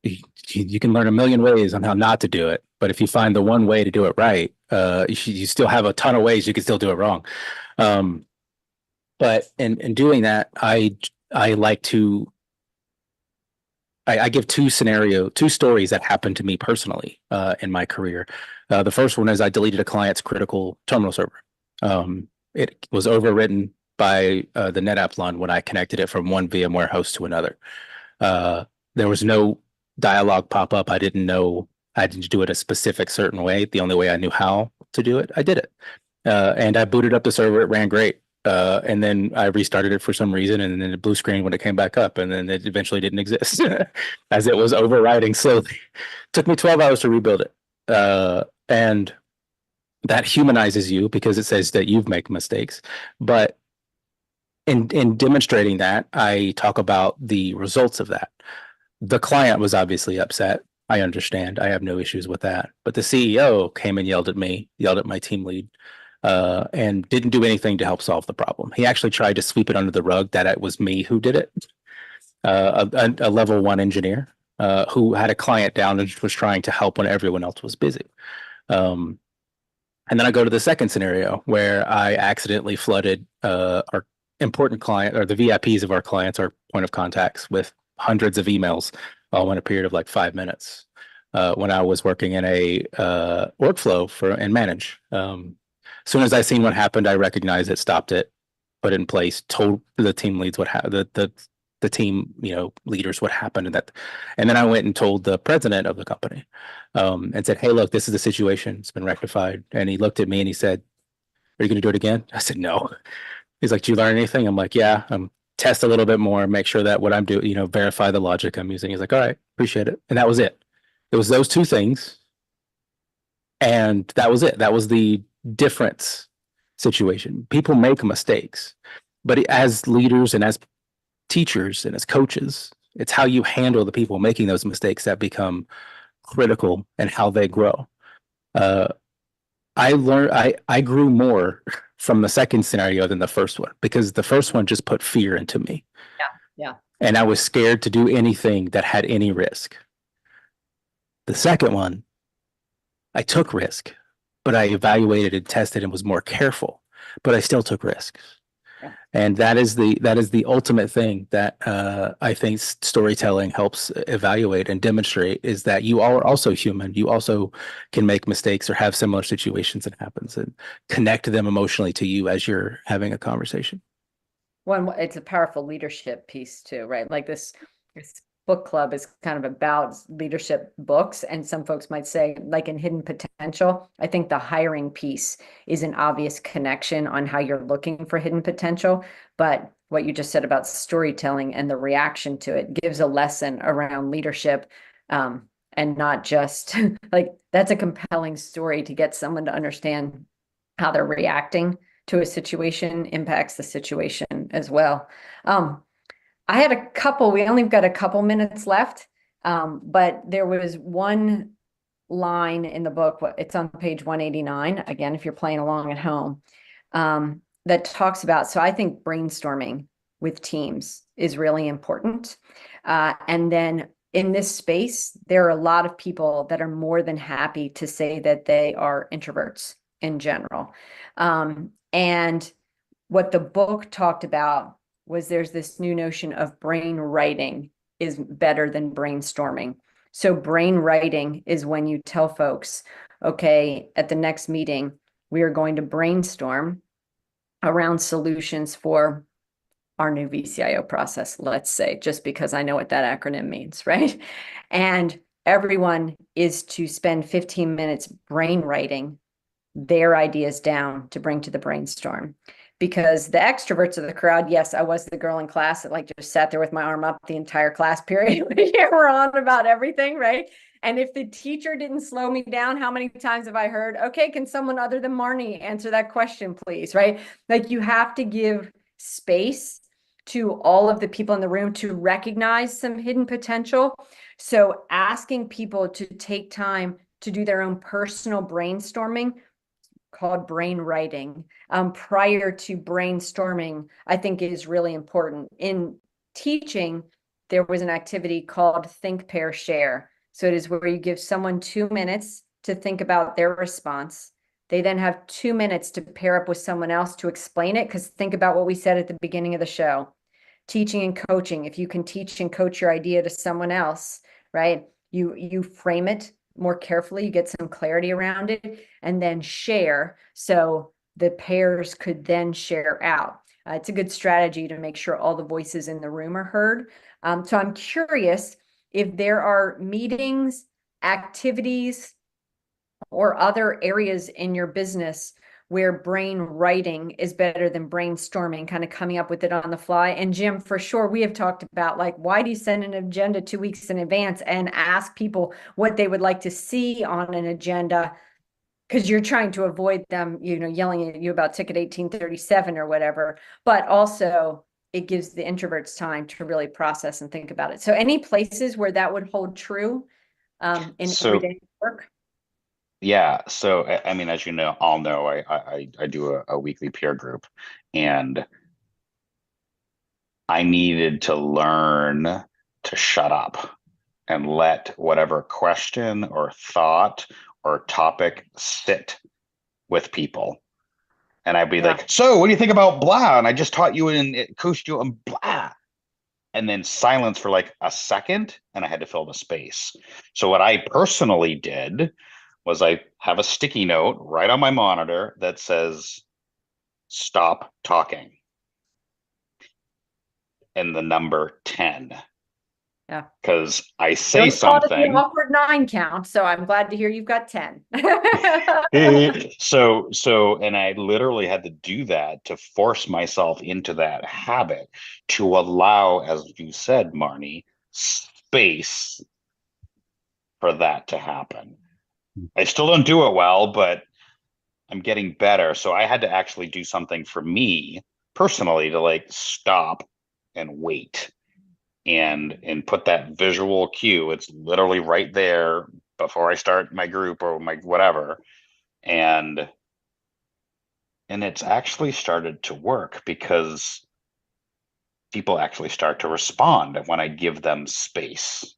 [SPEAKER 2] You can learn a million ways on how not to do it, but if you find the one way to do it right, you still have a ton of ways you can still do it wrong. But in doing that, I like to I give two stories that happened to me personally in my career. The first one is I deleted a client's critical terminal server. It was overwritten by the NetApp LUN when I connected it from one VMware host to another. There was no dialogue pop up. I didn't know I had to do it a specific certain way. The only way I knew how to do it, I did it. And I booted up the server. It ran great. And then I restarted it for some reason, and then it blue screen when it came back up, and then it eventually didn't exist as it was overriding slowly. Took me 12 hours to rebuild it. And that humanizes you because it says that you've made mistakes. But in demonstrating that, I talk about the results of that. The client was obviously upset. I understand. I have no issues with that. But the CEO came and yelled at me, yelled at my team lead, and didn't do anything to help solve the problem. He actually tried to sweep it under the rug that it was me who did it. A level 1 engineer who had a client down and was trying to help when everyone else was busy. And then I go to the second scenario where I accidentally flooded our important client, or the VIPs of our clients, our point of contacts, with hundreds of emails all in a period of like 5 minutes when I was working in a workflow and manage. As soon as I seen what happened, I recognized it, stopped it, put it in place, told the team leads what happened, the team leaders what happened, and then I went and told the president of the company and said, "Hey, look, this is the situation. It's been rectified." And he looked at me and he said, "Are you going to do it again?" I said, "No." He's like, "Did you learn anything?" I'm like, "Yeah." Test a little bit more, make sure that what I'm doing, verify the logic I'm using. He's like, "All right, appreciate it." And that was it. It was those two things. And that was it. That was the difference situation. People make mistakes, but as leaders and as teachers and as coaches, it's how you handle the people making those mistakes that become critical and how they grow. I grew more from the second scenario than the first one, because the first one just put fear into me.
[SPEAKER 1] Yeah.
[SPEAKER 2] And I was scared to do anything that had any risk. The second one, I took risk, but I evaluated and tested and was more careful, but I still took risks.
[SPEAKER 1] Yeah.
[SPEAKER 2] And that is the ultimate thing that I think storytelling helps evaluate and demonstrate, is that you are also human. You also can make mistakes or have similar situations that happens, and connect them emotionally to you as you're having a conversation.
[SPEAKER 1] It's a powerful leadership piece too, right? Like this book club is kind of about leadership books, and some folks might say, like in Hidden Potential, I think the hiring piece is an obvious connection on how you're looking for hidden potential. But what you just said about storytelling and the reaction to it gives a lesson around leadership, and not just like, that's a compelling story to get someone to understand how they're reacting to a situation impacts the situation as well. I had we only got a couple minutes left, but there was one line in the book, it's on page 189, again, if you're playing along at home, that talks about, so I think brainstorming with teams is really important. And then in this space, there are a lot of people that are more than happy to say that they are introverts in general. And what the book talked about was there's this new notion of brain writing is better than brainstorming. So brain writing is when you tell folks, okay, at the next meeting, we are going to brainstorm around solutions for our new VCIO process, let's say, just because I know what that acronym means, right? And everyone is to spend 15 minutes brainwriting their ideas down to bring to the brainstorm. Because the extroverts of the crowd, yes, I was the girl in class that like just sat there with my arm up the entire class period. We're on about everything, right? And if the teacher didn't slow me down, how many times have I heard, okay, can someone other than Marnie answer that question, please, right? Like you have to give space to all of the people in the room to recognize some hidden potential. So asking people to take time to do their own personal brainstorming called brain writing prior to brainstorming, I think is really important. In teaching, there was an activity called think, pair, share. So it is where you give someone 2 minutes to think about their response. They then have 2 minutes to pair up with someone else to explain it. Because think about what we said at the beginning of the show. Teaching and coaching. If you can teach and coach your idea to someone else, right? You frame it more carefully, you get some clarity around it, and then share. So the pairs could then share out. It's a good strategy to make sure all the voices in the room are heard. So I'm curious if there are meetings, activities, or other areas in your business where brain writing is better than brainstorming, kind of coming up with it on the fly. And Jim, for sure, we have talked about like, why do you send an agenda 2 weeks in advance and ask people what they would like to see on an agenda? Because you're trying to avoid them, yelling at you about ticket 1837 or whatever. But also it gives the introverts time to really process and think about it. So any places where that would hold true in everyday work?
[SPEAKER 3] Yeah, so I mean, as you know, all know, I do a weekly peer group, and I needed to learn to shut up and let whatever question or thought or topic sit with people. And I'd be like, so what do you think about blah? And I just taught you in Kushtu and blah. And then silence for like a second, and I had to fill the space. So what I personally did was I have a sticky note right on my monitor that says, stop talking, and the number 10.
[SPEAKER 1] Yeah.
[SPEAKER 3] Because I say
[SPEAKER 1] Don't call it the
[SPEAKER 3] something.
[SPEAKER 1] awkward 9 count. So I'm glad to hear you've got 10.
[SPEAKER 3] And I literally had to do that to force myself into that habit to allow, as you said, Marnie, space for that to happen. I still don't do it well, but I'm getting better. So I had to actually do something for me personally to like stop and wait and put that visual cue. It's literally right there before I start my group or my whatever. And it's actually started to work because people actually start to respond when I give them space.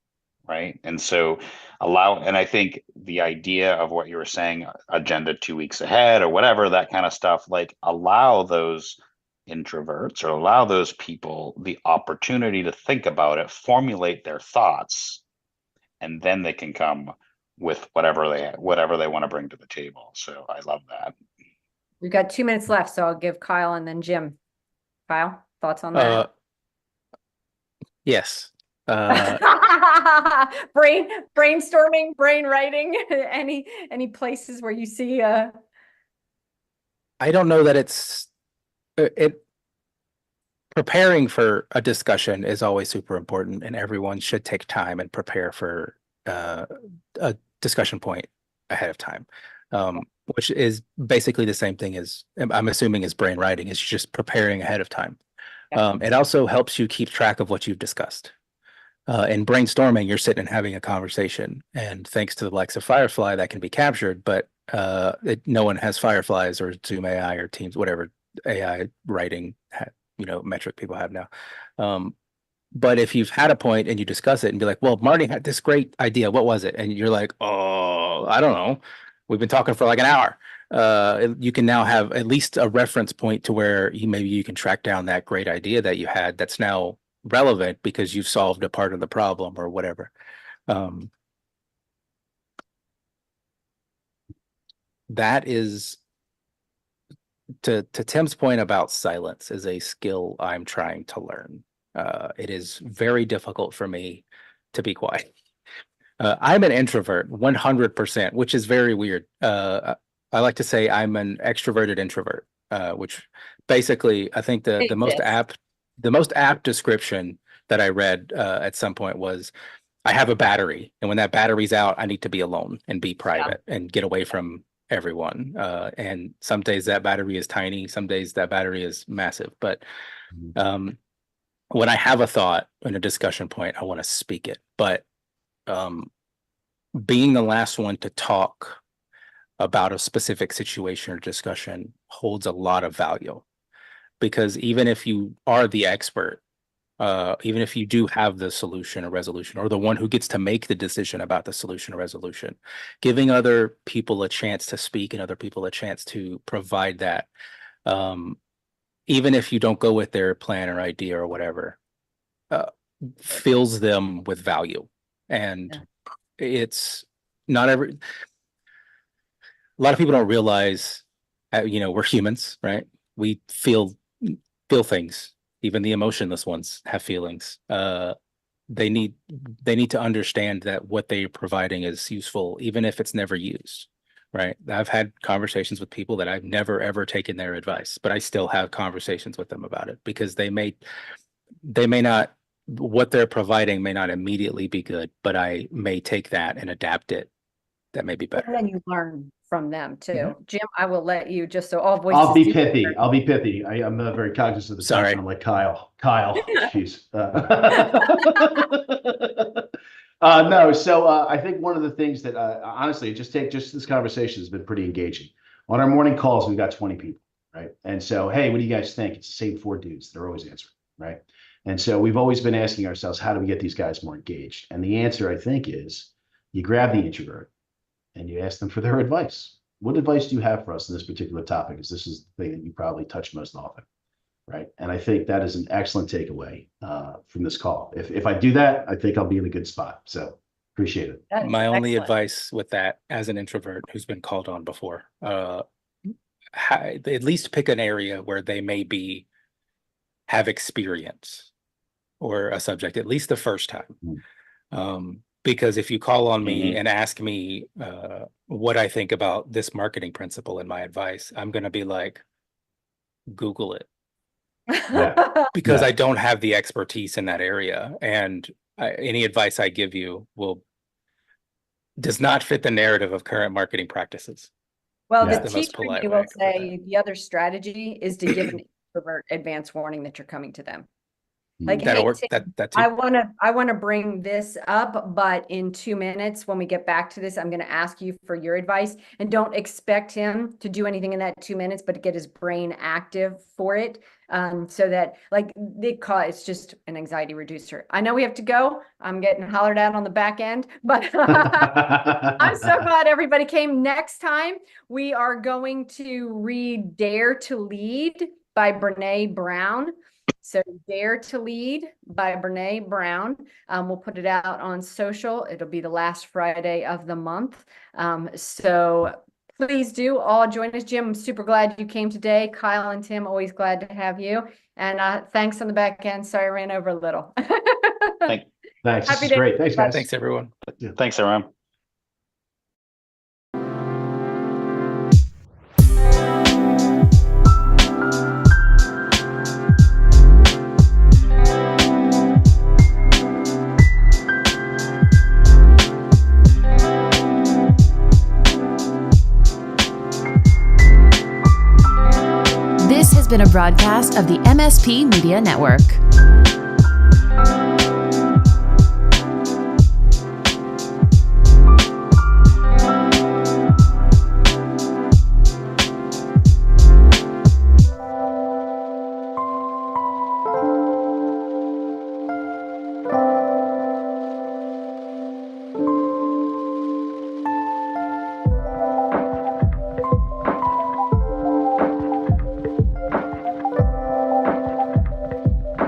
[SPEAKER 3] Right. And so and I think the idea of what you were saying, agenda 2 weeks ahead or whatever, that kind of stuff, like allow those introverts or allow those people the opportunity to think about it, formulate their thoughts, and then they can come with whatever they want to bring to the table. So I love that.
[SPEAKER 1] We've got 2 minutes left, so I'll give Kyle and then Jim. Kyle, thoughts on that?
[SPEAKER 2] Yes.
[SPEAKER 1] Brainstorming, brain writing, any places where you see
[SPEAKER 2] I don't know that it preparing for a discussion is always super important, and everyone should take time and prepare for a discussion point ahead of time, which is basically the same thing as I'm assuming as brain writing, is just preparing ahead of time. It also helps you keep track of what you've discussed. In brainstorming, you're sitting and having a conversation, and thanks to the likes of Firefly, that can be captured, but no one has Fireflies or Zoom AI or Teams, whatever AI writing metric people have now. But if you've had a point and you discuss it and be like, well, Marty had this great idea, what was it? And you're like, oh, I don't know. We've been talking for like an hour. You can now have at least a reference point to where maybe you can track down that great idea that you had that's now relevant because you've solved a part of the problem or whatever. That is to Tim's point about silence is a skill I'm trying to learn. It is very difficult for me to be quiet. I'm an introvert, 100%, which is very weird. I like to say I'm an extroverted introvert, which basically I think the most apt description that I read at some point was, I have a battery, and when that battery's out, I need to be alone and be private and get away from everyone. And some days that battery is tiny, some days that battery is massive. But when I have a thought and a discussion point, I want to speak it. But being the last one to talk about a specific situation or discussion holds a lot of value, because even if you are the expert, even if you do have the solution or resolution, or the one who gets to make the decision about the solution or resolution, giving other people a chance to speak and other people a chance to provide that, even if you don't go with their plan or idea or whatever, fills them with value. And it's not a lot of people don't realize, we're humans, right? We feel things. Even the emotionless ones have feelings. They need to understand that what they're providing is useful, even if it's never used, right? I've had conversations with people that I've never ever taken their advice, but I still have conversations with them about it, because they may not, what they're providing may not immediately be good, but I may take that and adapt it. That may be better.
[SPEAKER 1] And then you learn from them too. Jim, I will let you, just so all voices.
[SPEAKER 4] I'll be pithy. I'll be pithy. I'm very cognizant of the time.
[SPEAKER 2] Sorry.
[SPEAKER 4] I'm like Kyle, jeez. No, so I think one of the things that honestly, just this conversation has been pretty engaging. On our morning calls, we've got 20 people, right? And so, hey, what do you guys think? It's the same 4 dudes. They're always answering, right? And so we've always been asking ourselves, how do we get these guys more engaged? And the answer, I think, is you grab the introvert and you ask them for their advice. What advice do you have for us in this particular topic? Because this is the thing that you probably touch most often, right? And I think that is an excellent takeaway from this call. If I do that, I think I'll be in a good spot. So appreciate it.
[SPEAKER 2] My only advice with that, as an introvert who's been called on before, at least pick an area where they maybe have experience or a subject, at least the first time. Because if you call on me and ask me what I think about this marketing principle in my advice, I'm going to be like, Google it. Because I don't have the expertise in that area. And any advice I give you does not fit the narrative of current marketing practices.
[SPEAKER 1] Well, the teacher will say the other strategy is to give an introvert advance warning that you're coming to them. Like,
[SPEAKER 2] that'll
[SPEAKER 1] hey,
[SPEAKER 2] work.
[SPEAKER 1] Tim,
[SPEAKER 2] That
[SPEAKER 1] I want to bring this up, but in 2 minutes, when we get back to this, I'm going to ask you for your advice, and don't expect him to do anything in that 2 minutes, but to get his brain active for it. So that, like, it's just an anxiety reducer. I know we have to go. I'm getting hollered at on the back end, but I'm so glad everybody came. Next time, we are going to read Dare to Lead by Brene Brown. So Dare to Lead by Brene Brown. We'll put it out on social. It'll be the last Friday of the month. So please do all join us. Jim, I'm super glad you came today. Kyle and Tim, always glad to have you. And thanks on the back end. Sorry, I ran over a little.
[SPEAKER 3] Thanks.
[SPEAKER 4] This is great. Thanks, guys.
[SPEAKER 2] Thanks, everyone.
[SPEAKER 3] Thanks, everyone.
[SPEAKER 5] Been a broadcast of the MSP Media Network.